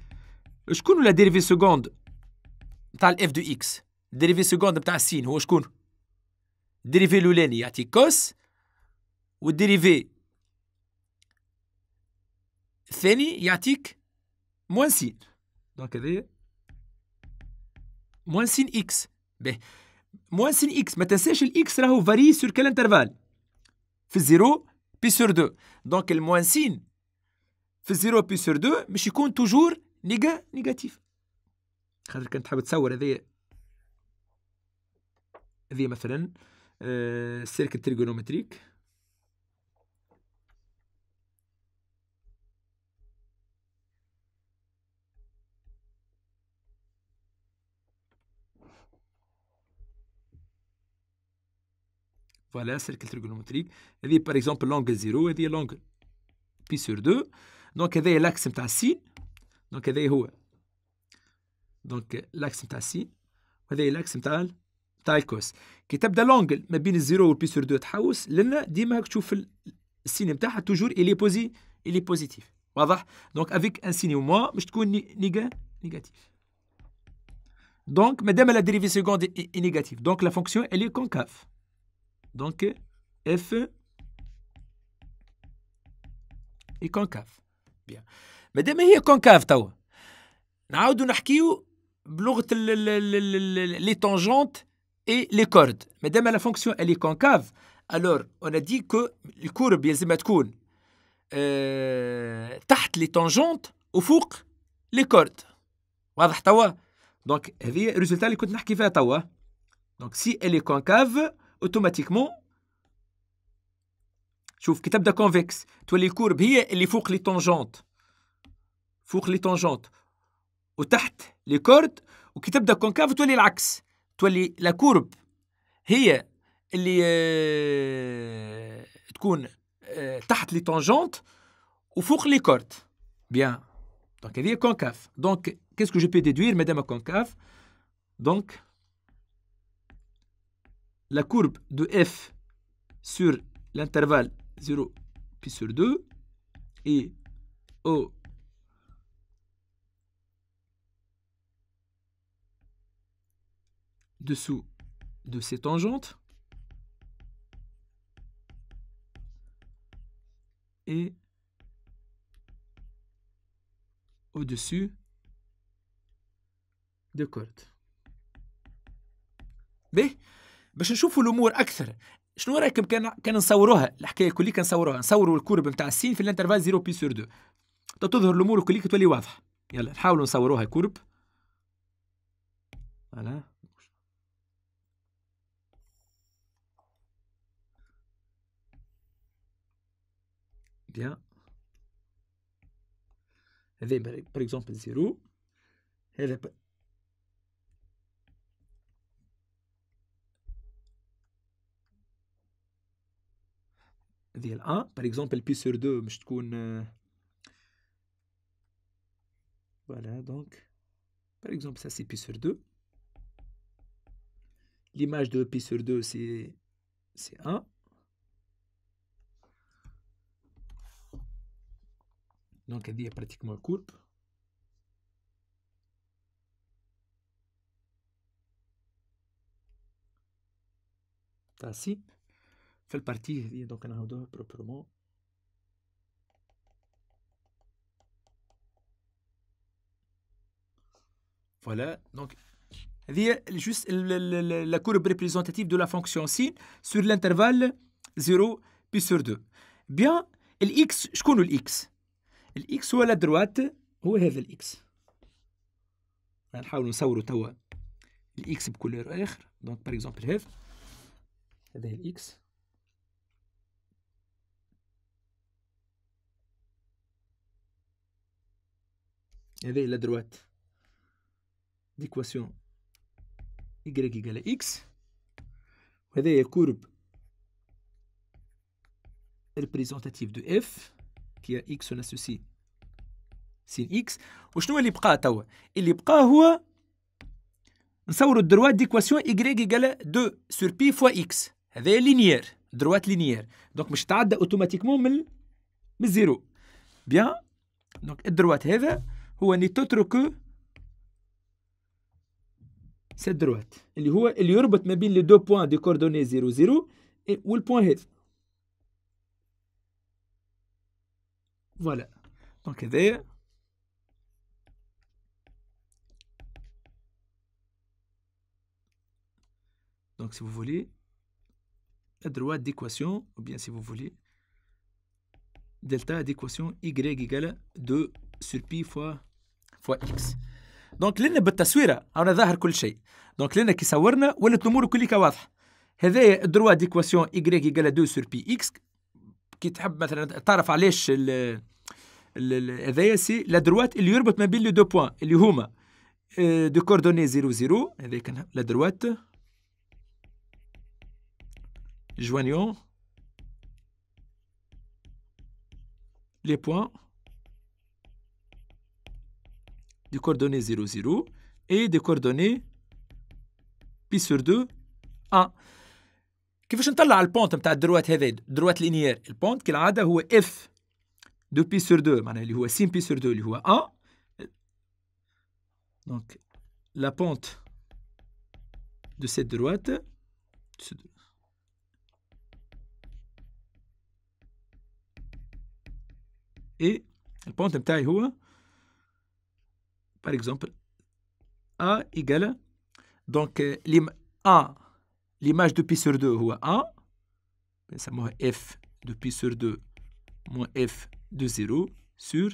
شكون la dérivée seconde نتاع f de x؟ dérivée seconde نتاع sin هو شكون؟ dérivée الأولاني يعطيك cos والديريفي الثاني يعطيك موان سين. دونك هذايا موان سين اكس. باهي موان سين اكس ما تنساش الاكس راهو فاري سور كال انترفال في الزيرو بي سور دو. دونك الموان سين في الزيرو بي سور دو مش يكون توجور نيجاتيف. خاطر كنت تحب تصور هذايا مثلا سيركل تريغونومتريك Voilà, cercle trigonométrique. هذه par exemple l'angle 0 هذه l'angle pi sur 2. Donc هذايا l'axe نتاع السين. Donc هذايا هو donc l'axe نتاع السين وهذايا l'axe نتاع الكوس. كي تبدا l'angle ما بين الزيرو والبي سور 2 تحوس لنا ديما تشوف السين نتاعها توجور il est positif. واضح؟ Donc avec un signe moins باش تكون négatif. Donc madame la dérivée seconde est négative. Donc la fonction elle est concave. Donc f est concave. Bien. مادام هي concave توا نعاودو نحكيو بلغة les tangentes et les cordes. مادام la fonction elle est concave, alors on a dit que الكورب يلزمها تكون تحت les tangentes وفوق les cordes. واضح توا؟ دونك هذه الريزلتا اللي كنت نحكي فيها توا. دونك si elle est concave اوتوماتيكمون شوف كي تبدا كونفكس تولي الكورب هي اللي فوق لي طونجونت وتحت لي كورد، وكي تبدا كونكاف تولي العكس، تولي لا كورب هي اللي تكون تحت لي طونجونت وفوق لي كورد. بيان دونك هذه كونكاف. دونك qu'est-ce que je peux déduire madame concave؟ Donc la courbe de f sur l'intervalle 0 pi sur 2 est au-dessous de ces tangentes et au-dessus de cordes. باهي باش نشوفوا الامور اكثر، شنو رايكم كان نصوروها الحكايه كلي كنصوروها، نصوروا الكورب نتاع السين في الانترفال 0 بي سور 2 تظهر الامور كلي تولي واضحه. يلا نحاولوا نصوروها كورب. فوالا bien. هذا par exemple 0. هذا هذه 1 par exemple pi sur 2 مش تكون voilà donc par exemple ça c'est pi sur 2. L'image de pi sur 2 c'est 1. Donc هذه pratiquement courbe. تاع في البارتي هذه دونك نعاودوها بروبرمون. Voilà, donc هذه juste la courbe représentative de la fonction sin sur l'intervalle 0 pi sur 2. Bien, الx شكون الx؟ الx هو لا دروات، هو هذا الx. نحاولوا نصوروا توا الx بكولور اخر. دونك باغ اكزومبل هذا الx. هذه لا دروات d'équation y égale à x. وهذا هي courbe représentative de f qui a x on associe sin x. وشنو اللي بقى توا؟ اللي بقى هو نصوروا الدروات d'équation y égale à 2 sur pi fois x. هذا لينيير، دروات لينيير، دونك مش تعدى اوتوماتيكمون من الزيرو. بيان، دونك الدروات هذا هو ني توتر كو سيت دروات اللي هو اللي يربط ما بين لي دو بوان دي كوردوني 0 0 والبوان هذا. فوالا دونك هذايا donc si vous voulez la droite d'équation ou bien si vous voulez delta d'équation y égale 2 sur pi fois x. دونك لنا بالتصويره رانا ظاهر كل شيء. دونك لنا كي صورنا ولات الامور كلها واضحه. هذايا الدروا ديكواسيون y égale 2 sur pi x. كي تحب مثلا تعرف علاش هذايا سي لا دروات اللي يربط ما بين لي دو بوان اللي هما دو كوردوني 0 0. هذا كان لا دروات joignant les points des coordonnées 0 0 et des coordonnées pi sur 2 1. كيفاش نطلع البونت نتاع الدروات هذا دروات لينيير؟ البونت كالعاده هو اف دو بي سور 2 معناها اللي هو سين بي سور 2 اللي هو 1. دونك لا بونت دو سيت دروات اي البونت نتاعي هو par exemple A égale donc l'image de pi sur 2 هو 1 نسموها f de pi sur 2 moins f de 0 sur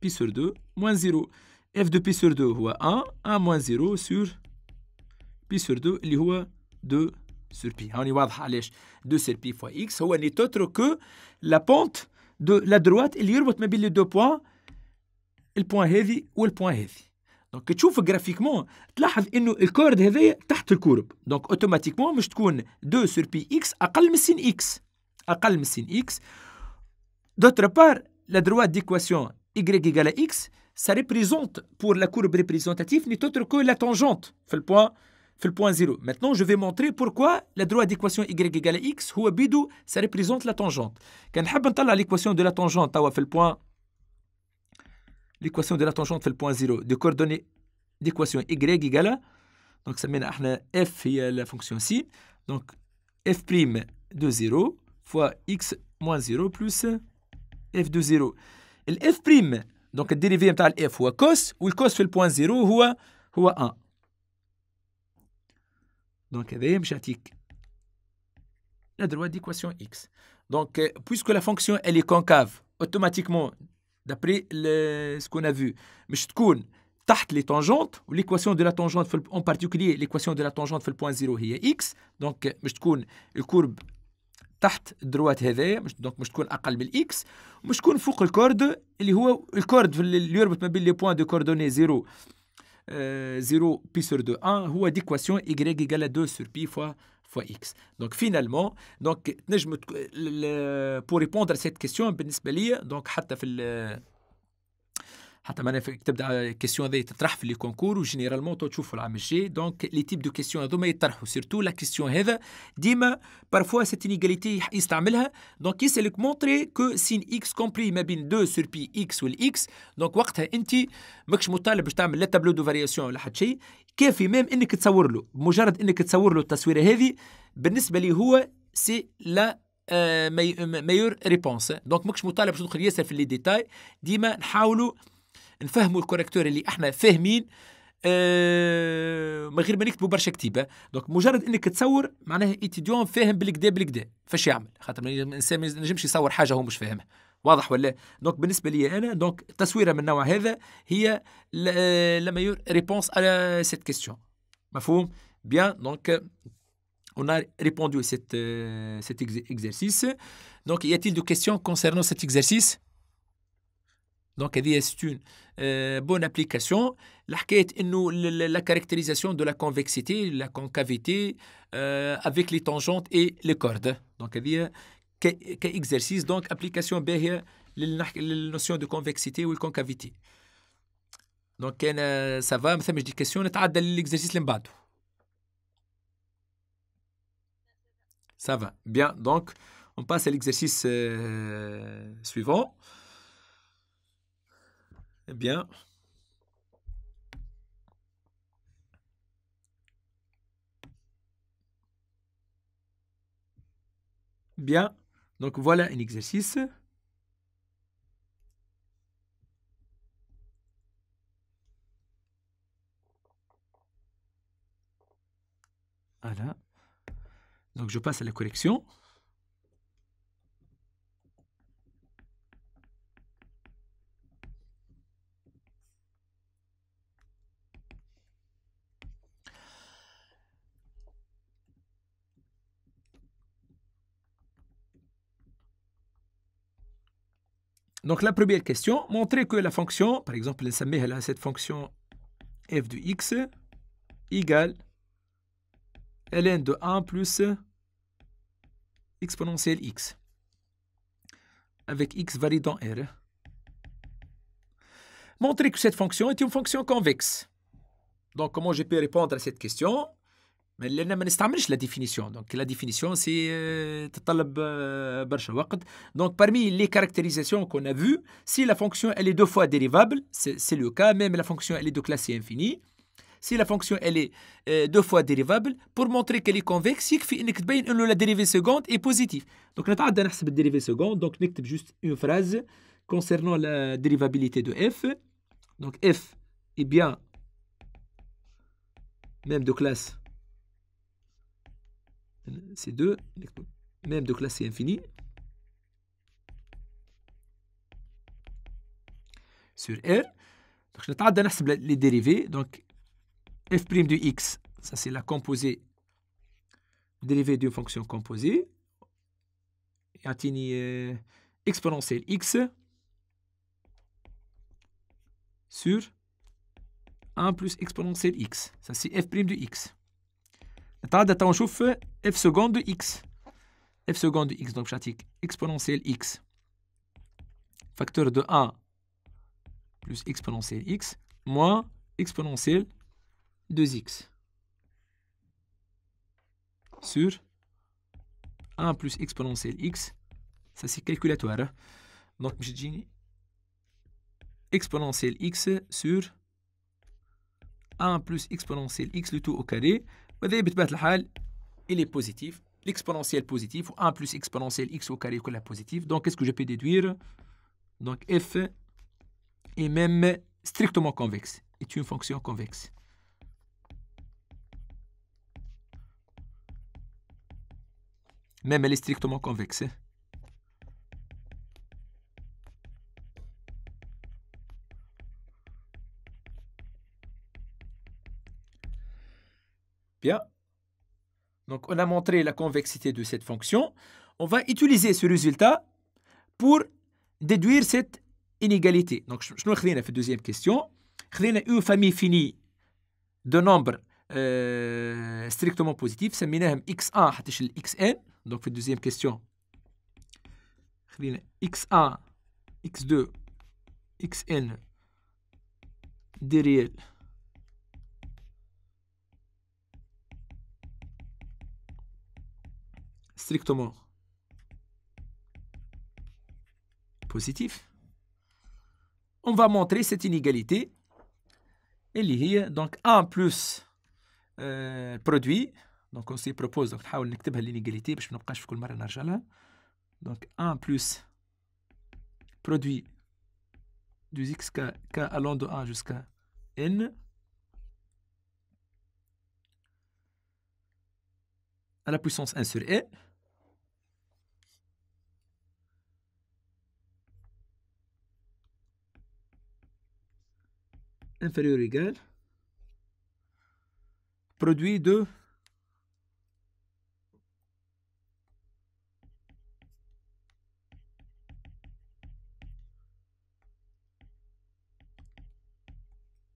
pi sur 2 moins 0. f de pi sur 2 هو 1 moins 0 sur pi sur 2 اللي هو 2 sur pi. هوني واضح علاش 2 sur pi fois x هو n'est autre que la pente de la droite اللي يربط ما بين les deux points البوان هذه والبوان هذه. دونك تشوف جرافيكمون تلاحظ انه الكورد هذايا تحت الكورب. دونك اوتوماتيكمون مش تكون 2 sur pi x اقل من سين x، اقل من سين x. D'autre part, la droite d'équation y égale à x, ça représente pour la courbe représentative n'est autre que la tangente في le point 0. Maintenant, je vais montrer pourquoi la droite d'équation y égale à x هو بيدو ça représente la tangente. كان نحب نطلع l'équation de la tangente توا في البوان l'équation de la tangente في البوان 0 de coordonnées d'équation y égale donc سمينا احنا f هي la fonction c donc f prime de 0 fois x moins 0 plus f de 0. ال f prime donc الديريفي نتاع ال f هو cos والكوس في البوان 0 هو 1. donc هذايا باش يعطيك la droite d'équation x. donc puisque la fonction elle est concave automatiquement d'après ce qu'on a vu مش تكون تحت les tangentes و l'équation de la tangente en particulier l'équation de la tangente في البوان 0 هي x. donc مش تكون الكورب تحت الدروات هذايا، دونك مش تكون اقل من الاكس، مش تكون فوق الكورد اللي هو الكورد اللي يربط ما بين لي بوان دو كوردوني 0 0 بي سور 2 1 هو ديكواسيون y égale 2 sur pi fois x. Donc finalement donc تنجم pour répondre à cette question بالنسبه لي دونك حتى معناها تبدا الكيسيون هذه تطرح في لي كونكور وجينيرالمون تشوفوا العام الجاي دونك لي تيب دو كيسيون هذوما يطرحوا سيرتو لا كيسيون هذا ديما بارفوا سيت انيغاليتي يستعملها دونك يسالك مونطري كو سين اكس كومبري ما بين 2 سور بي اكس والاكس دونك وقتها انت ماكش مطالب باش تعمل لا تابلو دو فارياسيون ولا حتى شيء كافي ميم انك تصور له بمجرد انك تصور له التصويره هذه بالنسبه لي هو سي لا مايور ريبونس دونك ماكش مطالب باش تدخل ياسر في لي ديتاي ديما نحاولوا نفهموا الكوريكتور اللي احنا فاهمين من غير ما نكتبوا برشا كتيبه دونك مجرد انك تصور معناها ايتيديون فاهم بالكدا فاش يعمل خاطر الانسان ما ينجمش يصور حاجه هو مش فاهمها واضح ولا دونك بالنسبه لي انا دونك تصويره من النوع هذا هي لا مايور ريبونس على سيت كيستيون مفهوم بيان دونك on a répondu à cet exercice donc y a-t-il des questions concernant cet exercice donc c'est une bonne application الحكاية إنه la caractérisation de la convexité la concavité avec les tangentes et les cordes donc هذه كexercice donc application باهية للنوسيون de convexité و concavité donc كان ça va ما ثمش دي كيسيون نتعدى للexercice اللي من بعده ça va bien donc on passe à l'exercice suivant. Bien. Bien. Donc voilà un exercice. Voilà. Donc je passe à la correction. Donc la première question, montrer que la fonction, par exemple, cette fonction f de x égale ln de 1 plus exponentielle x, avec x varie dans R. Montrer que cette fonction est une fonction convexe. Donc comment je peux répondre à cette question? Mais لأن ما نستعملش la définition. Donc la définition c'est تطلب برشا وقت. Donc parmi les caractérisations qu'on a vues, si la fonction elle est deux fois dérivable, c'est le cas, même la fonction elle est de classe infinie. Si la fonction elle est deux fois dérivable, pour montrer qu'elle est convexe, يكفي انك تبين انه la dérivée seconde est positive. Donc نتعدى نحسب الدérivée seconde, donc نكتب juste une phrase concernant la dérivabilité de f. Donc f est bien même de classe C2, même de classe C infinie, sur R. Donc, je vais les dérivés. Donc, f' de x, ça c'est la composée, dérivée d'une fonction composée. Il y a une exponentielle x sur 1 plus exponentielle x. Ça c'est f' de x. نتعدى تو نشوف f seconde de x. f seconde de x, donc j'attique exponentielle x. Facteur de 1 plus exponentielle x moins exponentielle 2x. Sur 1 plus exponentielle x. Ça c'est calculatoire. Donc je dis exponentielle x sur 1 plus exponentielle x le tout au carré. وهذا بطبيعة الحال il est positif, l'exponentiel positif, ou 1 plus exponentielle x au carré est positif. Donc qu'est-ce que je peux déduire? Donc f est même strictement convexe, est une fonction convexe. Même elle est strictement convexe. Bien. Donc, on a montré la convexité de cette fonction. on va utiliser ce résultat pour déduire cette inégalité. Donc, je nous la deuxième question. Une famille finie de nombres strictement positifs. C'est x1 xn. Donc, la deuxième question. x1, x2, xn des réels strictement positifs. On va montrer cette inégalité. اللي هي donc 1 plus produit. Donc on se propose donc نحاول نكتبها l'inégalité باش ما نبقاش في كل مرة نرجع لها. Donc 1 plus produit du xk k allant de 1 jusqu'à n à la puissance 1 sur n inférieur ou égal produit de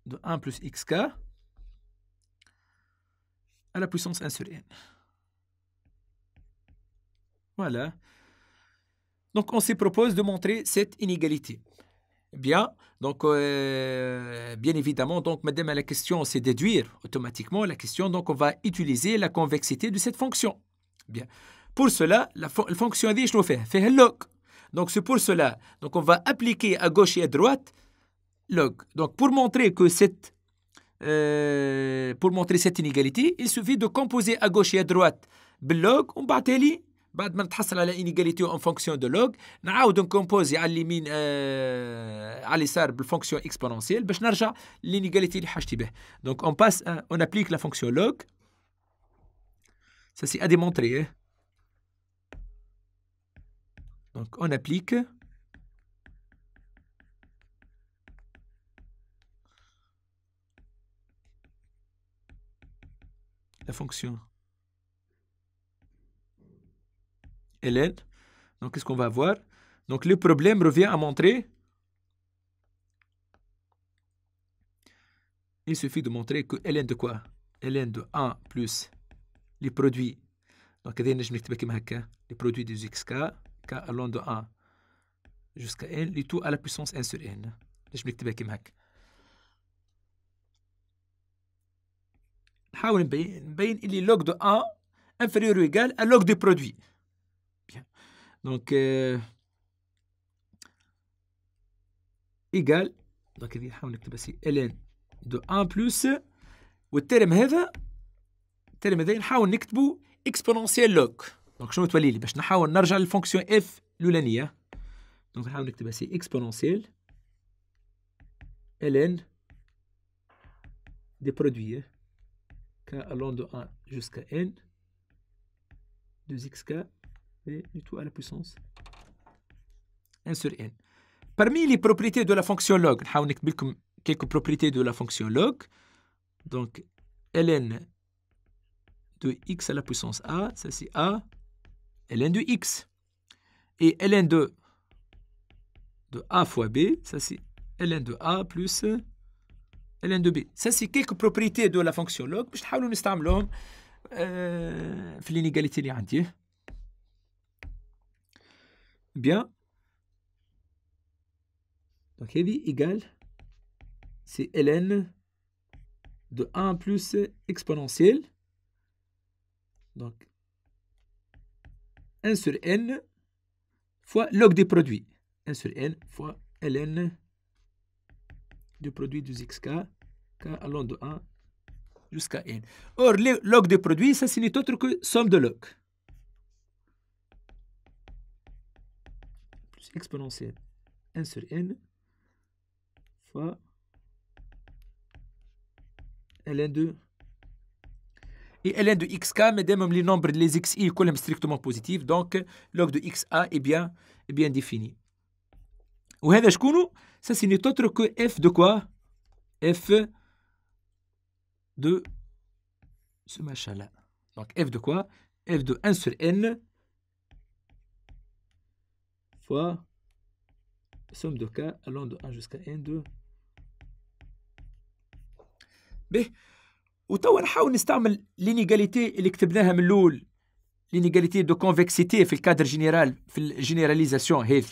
de 1 plus xk à la puissance 1 sur n. Voilà. Donc, on se propose de montrer cette inégalité. Bien. Donc, bien évidemment, donc, madame, la question, c'est déduire automatiquement la question. Donc, on va utiliser la convexité de cette fonction. Bien. Pour cela, la fonction dit, je nous fais log. Donc, c'est pour cela. Donc, on va appliquer à gauche et à droite log. Donc, pour montrer cette inégalité, il suffit de composer à gauche et à droite بالlog ومن بعد تالي بعد ما نتحصل على inégalité en fonction de log نعاود نكومبوزي على اليمين على اليسار بالفونكسيون exponentielle باش نرجع l'inégalité اللي حاجتي به. Donc on passe on applique la fonction log. Ça c'est à démontrer. Donc on applique la fonction ln. Donc, qu'est-ce qu'on va avoir? Donc, le problème revient à montrer. Il suffit de montrer que ln de quoi? ln de 1 plus les produits. Donc, les produits des xk, k allant de 1 jusqu'à n, le tout à la puissance 1 sur n. نحاول نبين اللي log de 1 inférieur ou égal à log des produits. Bien. Donc égal. Donc نحاول نكتبها سي ln de 1 plus والترم هذا الترم هذا نحاول نكتبه exponentiel log. Donc شنو تولي لي باش نحاول نرجع للفونكسيون f الأولانية. Donc نحاول نكتبها سي exponentiel ln des produits k allant de 1 jusqu'à n de xk et du tout à la puissance 1 sur n. Parmi les propriétés de la fonction log, on va vous quelques propriétés de la fonction log. Donc, ln de x à la puissance a, ça c'est a, ln de x. Et ln de a fois b, ça c'est ln de a plus ln de b. Ça c'est quelques propriétés de la fonction log. Je vais نستعملهم في l'inégalité اللي عندي. Bien. Donc, heavy égale, c'est ln de 1 plus exponentielle. Donc, 1 sur n fois log des produits. 1 sur n fois ln du produit du xk, k allant de 1 jusqu'à n. Or, le log des produits, ça c'est n'est autre que somme de log. Plus exponentielle 1 sur n fois ln de et ln de xk, mesdames, les nombres, les xi, sont strictement positifs, donc log de xa est bien défini. Ou ça c'est n'est autre que f de quoi? F de ce machin-là. Donc f de quoi? F de 1 sur n fois somme de k allant de 1 jusqu'à n de ب. وتوا نحاول نستعمل لينيغاليتي اللي كتبناها من الاول، لينيغاليتي دو كونفكسيتي في الكادر جينيرال، في الجينيراليزاسيون هذه.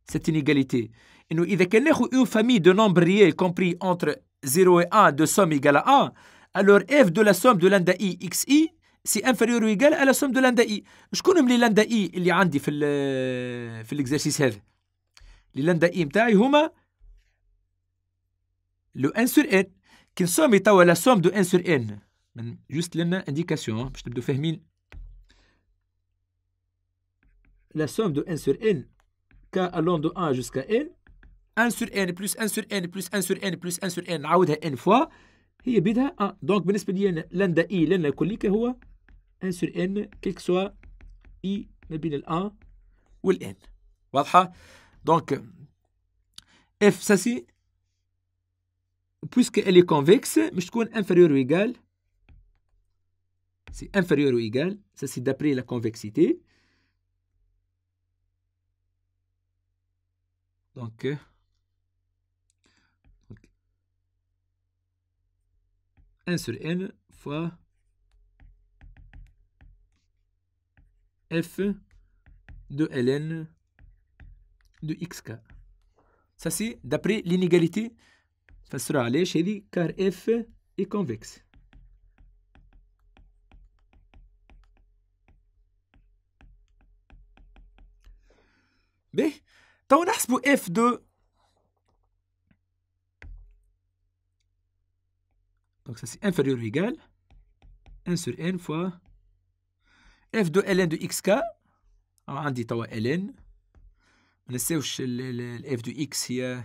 سيت انيغاليتي انه اذا كان ناخذ اون فامي دو نومبر ريال كومبري انتر 0 و 1 دو سوم ايغال ا 1، alors f de la somme de lambda i xi c'est inférieur ou égal à la somme de lambda i. شكون هم لي لامدا اي اللي عندي في الاكزرسيس هذا؟ لي لامدا اي نتاعي هما لو 1 sur n. كي نسومي توا لا سوم دو 1 sur n، جوست لنا انديكاسيون باش نبداو فاهمين. لا سوم دو 1 sur n k allant de 1 jusqu'à n، 1 sur n plus 1 sur n plus 1 sur n plus 1 sur n نعاودها n فوا، هي بيدها 1. دونك بالنسبة لي أنا لندا إي لنا كليك هو 1 sur n كيك سوا إي ما بين ال 1 وال n. واضحة؟ دونك اف ça c'est puisque elle est convexe مش تكون inférieure ou égale، c'est inférieur ou égal، ça c'est d'après la convexité. Donc 1 sur n fois f de ln de xk. Ça c'est d'après l'inégalité. فسروا علاش هذه car f est convexe. باهي تو نحسبوا f de، donc ça c'est inférieur ou égal 1 sur n fois f de ln de xk. عندي توا ln، ما نساوش ال f de x هي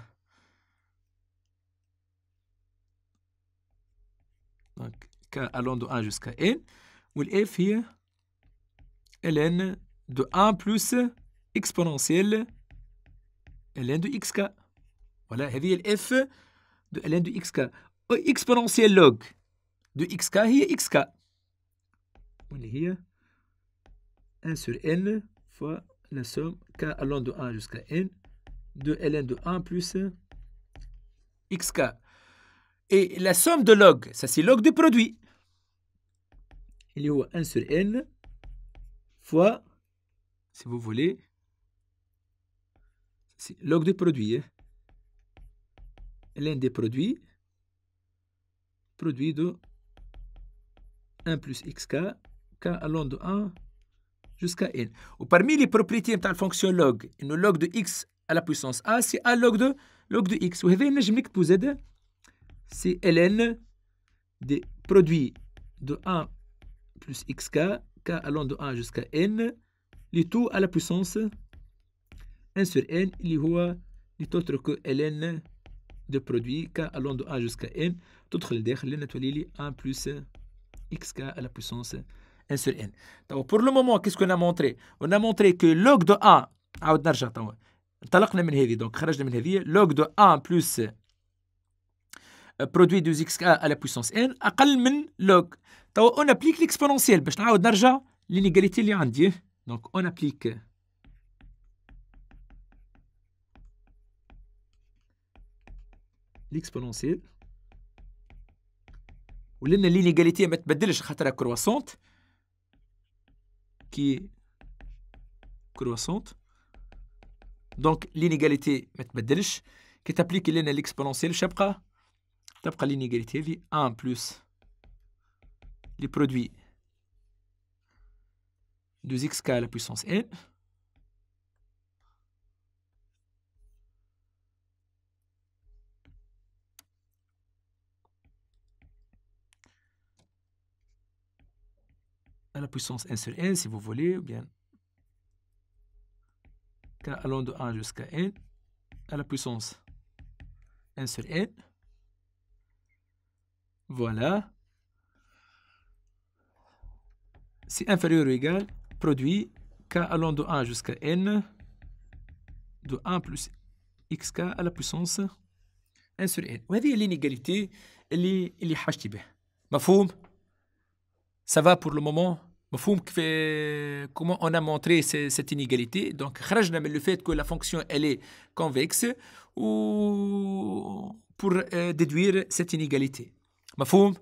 donc k allant de 1 jusqu'à n، وال f هي ln de 1 plus exponentielle ln de xk. voilà هذه ال f de ln de xk. exponentielle log de xk هي xk، واللي هي 1 sur n fois la somme k allant de 1 jusqu'à n de ln de 1 plus xk. Et la somme de log, ça c'est log de produit. Il y a 1 sur n fois, si vous voulez, c'est log de produit. Ln des produits, produit de 1 plus xk, k allant de 1 jusqu'à n. Ou parmi les propriétés de la fonction log, le log de x à la puissance a, c'est a log de x. وهذا نجم نكتبو زادا c'est ln des produits de 1 plus xk, k allant de 1 jusqu'à n، les tout à la puissance 1 sur n اللي هو autre que ln de produit k allant de 1 jusqu'à n تدخل داخل لنا تولي لي 1 plus xk à la puissance 1 sur n. Donc pour le moment qu'est-ce qu'on a montré؟ On a montré que log de 1، عاود نرجع توا انطلقنا من هذه، donc خرجنا من هذه log de 1 plus produit de xk à la puissance n أقل من log. توا on applique l'exponentielle باش نعاود نرجع l'inégalité اللي عندي. donc on applique l'exponentielle، ولنا l'inégalité ما تبدلش خاطرها كرواسونت كي كرواسونت، donc l'inégalité ما تبدلش. كي تابليكي لنا l'exponentielle شبقى تبقى l'inégalité هذه 1 plus les produits de xk à la puissance n à la puissance n sur n si vous voulez, ou bien k allant de 1 jusqu'à n à la puissance n sur n. Voilà. C'est inférieur ou égal produit k allant de 1 jusqu'à n de 1 plus xk à la puissance 1 sur n. وهذه هي l'inégalité اللي حاجتي به. مفهوم؟ Ça va pour le moment؟ مفهوم كيف comment on a montré cette inégalité. Donc خرجنا من le fait que la fonction elle est convexe ou pour déduire cette inégalité. مفهوم?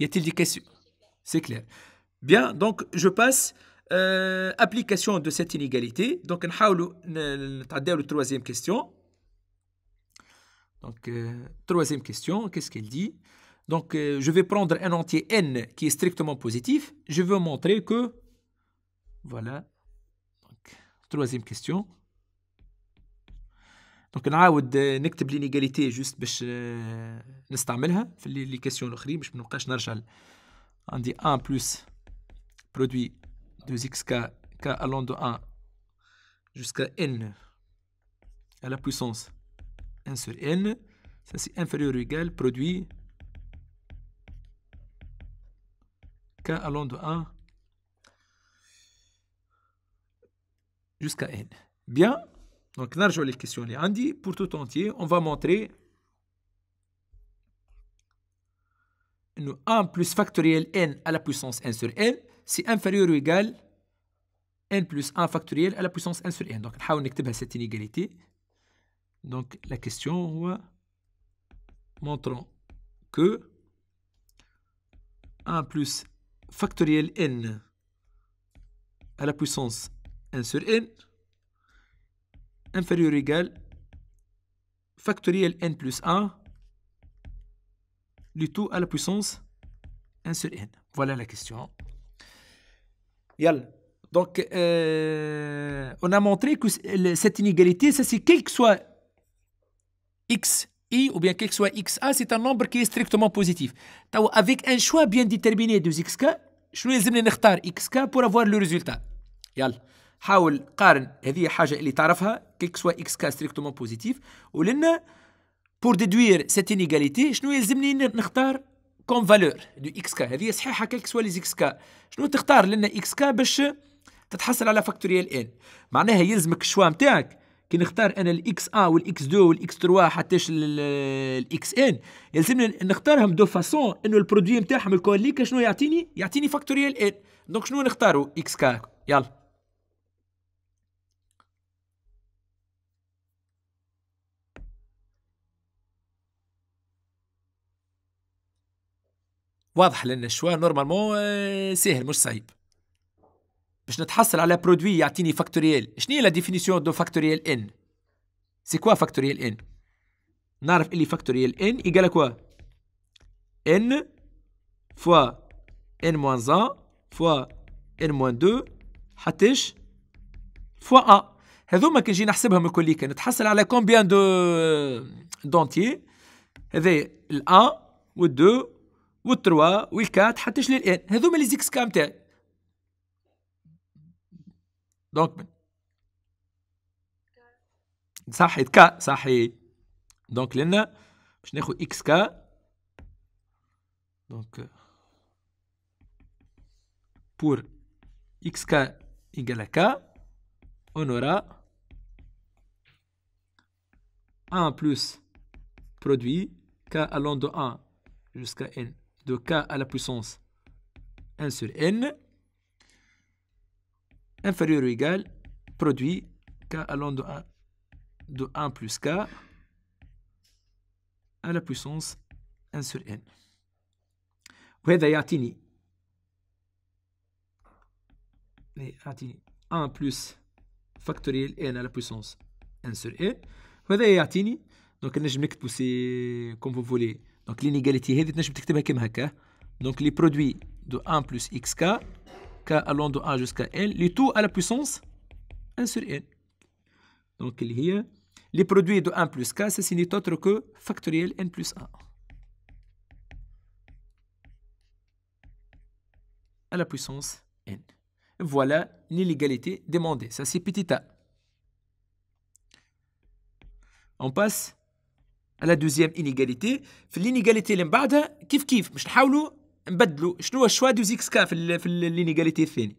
Y a-t-il des questions? C'est clair. Bien, donc je passe application de cette inégalité. Donc نحاولوا نتعداو la troisième question. Donc troisième question, qu'est-ce qu'elle dit? Donc je vais prendre un entier n qui est strictement positif. Je veux montrer que voilà. Donc, troisième question. دونك نعاود نكتب لينيغاليتي جوست باش نستعملها في لي كيسيون الاخرين باش ما نبقاش نرجع. عندي 1 بلس برودوي 2xk k allant de 1 jusqu'à n à la puissance 1 sur n, ça c'est inférieur ou égal produit k allant de 1 jusqu'à n. Bien. Donc, نرجع للكيسيون اللي عندي. Pour tout entier, on va montrer إنه 1 plus factoriel n à la puissance 1 sur n c'est inférieur ou égal n plus 1 factoriel à la puissance 1 sur n. Donc, نحاول نكتبها cette inégalité. Donc, la question هو montrons que 1 plus factoriel n à la puissance 1 sur n inférieur ou égal factoriel n plus 1 le tout à la puissance 1 sur n. Voilà la question. Yalla. Donc, on a montré que cette inégalité, ça c'est quel que soit xi ou bien quel que soit xa, c'est un nombre qui est strictement positif. Avec un choix bien déterminé de xk, شنو يلزمني نختار xk pour avoir le résultat. يلا حاول قارن هذه حاجة اللي تعرفها quel que soit xk strictement positif ولنا pour déduire cette inégalité شنو يلزمني نختار comme valeur du xk. هذه صحيحة quel que soit les xk. شنو تختار لنا xk باش تتحصل على فاكتوريال n. معناها يلزمك الشوا متاعك كي نختار انا الاكس 1 والاكس 2 والاكس 3 حتىش الاكس ان يلزمني نختارهم دو فاسون انه البرودوي نتاعهم الكوليك شنو يعطيني فاكتوريال ان. دونك شنو نختاروا اكس كا. يلا واضح لان الشوا نورمالمون سهل مش صعيب. باش نتحصل على برودوي يعطيني فاكتوريال. شنو هي لا ديفينيسيون دو فاكتوريال ان؟ سي كوا فاكتوريال ان؟ نعرف اللي فاكتوريال ان ايكال كوا n fois n moins 1 fois n moins 2 حتىش fois 1. هذوما كي نجي نحسبهم الكليكا نتحصل على كومبيان دونتيي. هذا ال 1 وال 2 وال 3 وال 4 حتىش لل n. هذوما لي زيكس كام تاعي. دونك صحيت كا صحيح. دونك لنا باش ناخذ اكس كا. دونك pour xk égale à k, on aura 1 plus produit k allant de 1 jusqu'à n de k à la puissance 1 sur n inférieur ou égal produit k allant de 1 plus k à la puissance 1 sur n. وهذا يعطيني 1 plus factoriel n à la puissance 1 sur n. وهذا يعطيني دونك نجم نكتبو سي كوم فو فولي. دونك لينيغاليتي هذه تنجم تكتبها كيما هكا. دونك لي برودوي دو 1 plus xk k allant de 1 jusqu'à n le tout à la puissance 1 sur n. دونك اللي هي لي برودوي دو 1 plus k ça n'est autre que factoriel n plus 1 à la puissance n. Voilà l'inégalité demandée. Ça c'est petit a. On passe à la deuxième inégalité. في l'inégalité اللي من بعدها كيف باش نحاولوا نبدلوا شنو هو الشوا دو زيكس كا في الانيغاليتي الثاني.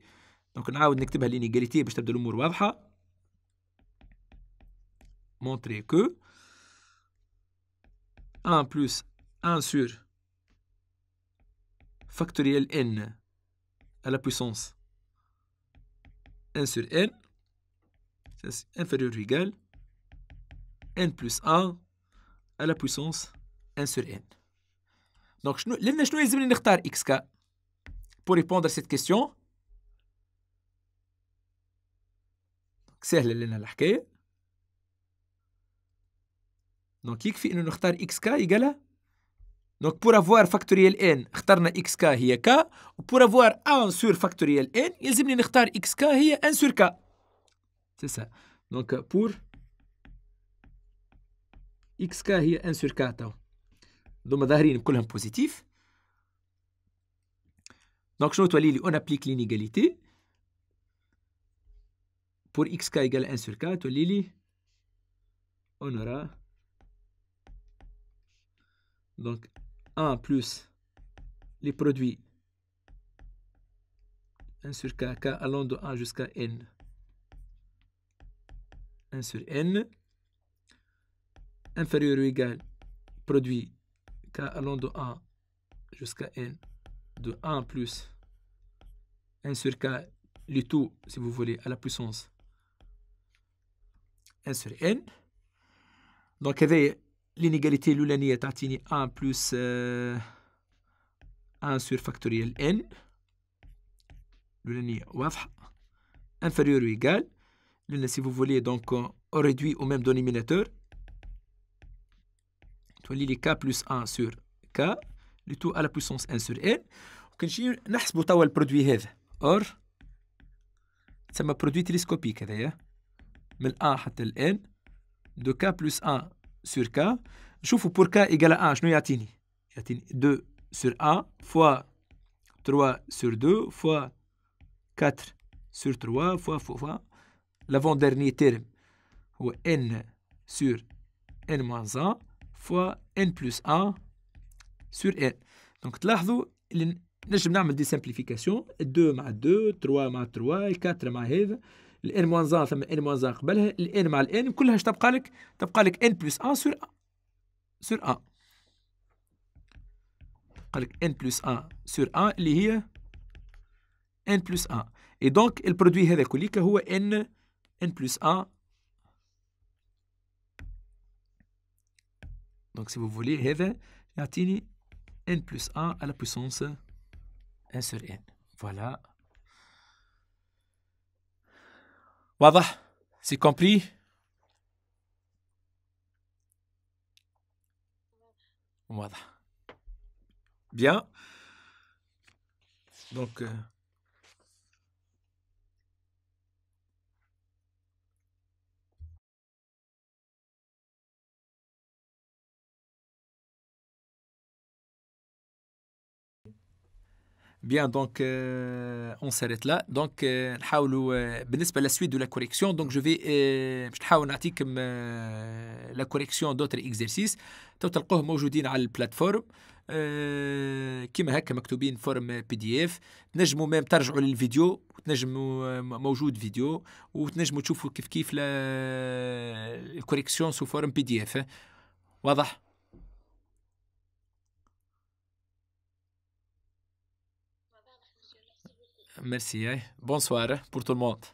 دونك نعاود نكتبها الانيغاليتي باش تبدا الامور واضحه. montrer que 1 plus 1 sur factoriel n à la puissance 1 sur n, ça c'est inférieur ou égal n plus 1 à la puissance 1 sur n. Donc, شنو يلزمني نختار xk pour répondre à cette question. سهلة لنا الحكاية. دونك يكفي انه نختار xk يقالها. دونك pour avoir factoriel n اخترنا xk هي k، و pour avoir 1 sur factoriel n يلزمني نختار xk هي 1 sur k. C'est ça. Donc pour xk هي 1 sur k تو. دوما ظاهرين كلهم بوزيتيف. دونك شنو تولي لي؟ on applique l'inégalité. Pour xk égale 1 sur k تولي لي on aura donc 1 plus les produits 1 sur k, k allant de 1 jusqu'à n, 1 sur n, inférieur ou égal produit k allant de 1 jusqu'à n, de 1 plus 1 sur k, le tout, si vous voulez, à la puissance 1 sur n. Donc هذه l'inégalité الأولانية تعطيني 1 plus 1 sur factoriel n. الأولانية واضحة. Inférieur ou égal. Si vous voulez, donc on réduit au même dénominateur. تولي لي k plus 1 sur k, le tout à la puissance 1 sur n. وكنمشيو نحسبوا توا البرودوي هذا. اور تسمى برودوي تلسكوبيك هذايا من 1 حتى ل n de k plus 1 sur k. نشوفوا pour k égale à 1 شنو يعطيني؟ يعطيني 2 sur 1 fois 3 sur 2 fois 4 sur 3 fois l'avant-dernier terme هو n sur n moins 1 fois n plus 1 sur n. donc تلاحظوا اللي نجم نعمل دي سامبليفيكاسيون 2 مع 2 3 مع 3 4 مع هذا n moins 1 ثم n moins 1 قبلها n مع n كلها اش تبقى لك؟ تبقى لك n plus 1 sur 1 تبقى لك n plus 1 sur 1 اللي هي n plus 1. et donc البرودوي هذا كليك هو n plus 1. donc si vous voulez هذا يعطيني n plus 1 à la puissance 1 sur n. voilà. واضح؟ c'est compris? واضح. bien. donc bien, donc on s'arrête là. donc نحاولوا بالنسبة للسويت de la correction. donc je vais باش نحاول نعطيكم la correction d'autres exercices تلقوهم موجودين على البلاتفورم كيما هكا مكتوبين فورم PDF. تنجموا ميم ترجعوا للفيديو وتنجموا موجود فيديو وتنجموا تشوفوا كيف الكوريكسيون سو فورم PDF. واضح؟ Merci. Bonsoir pour tout le monde.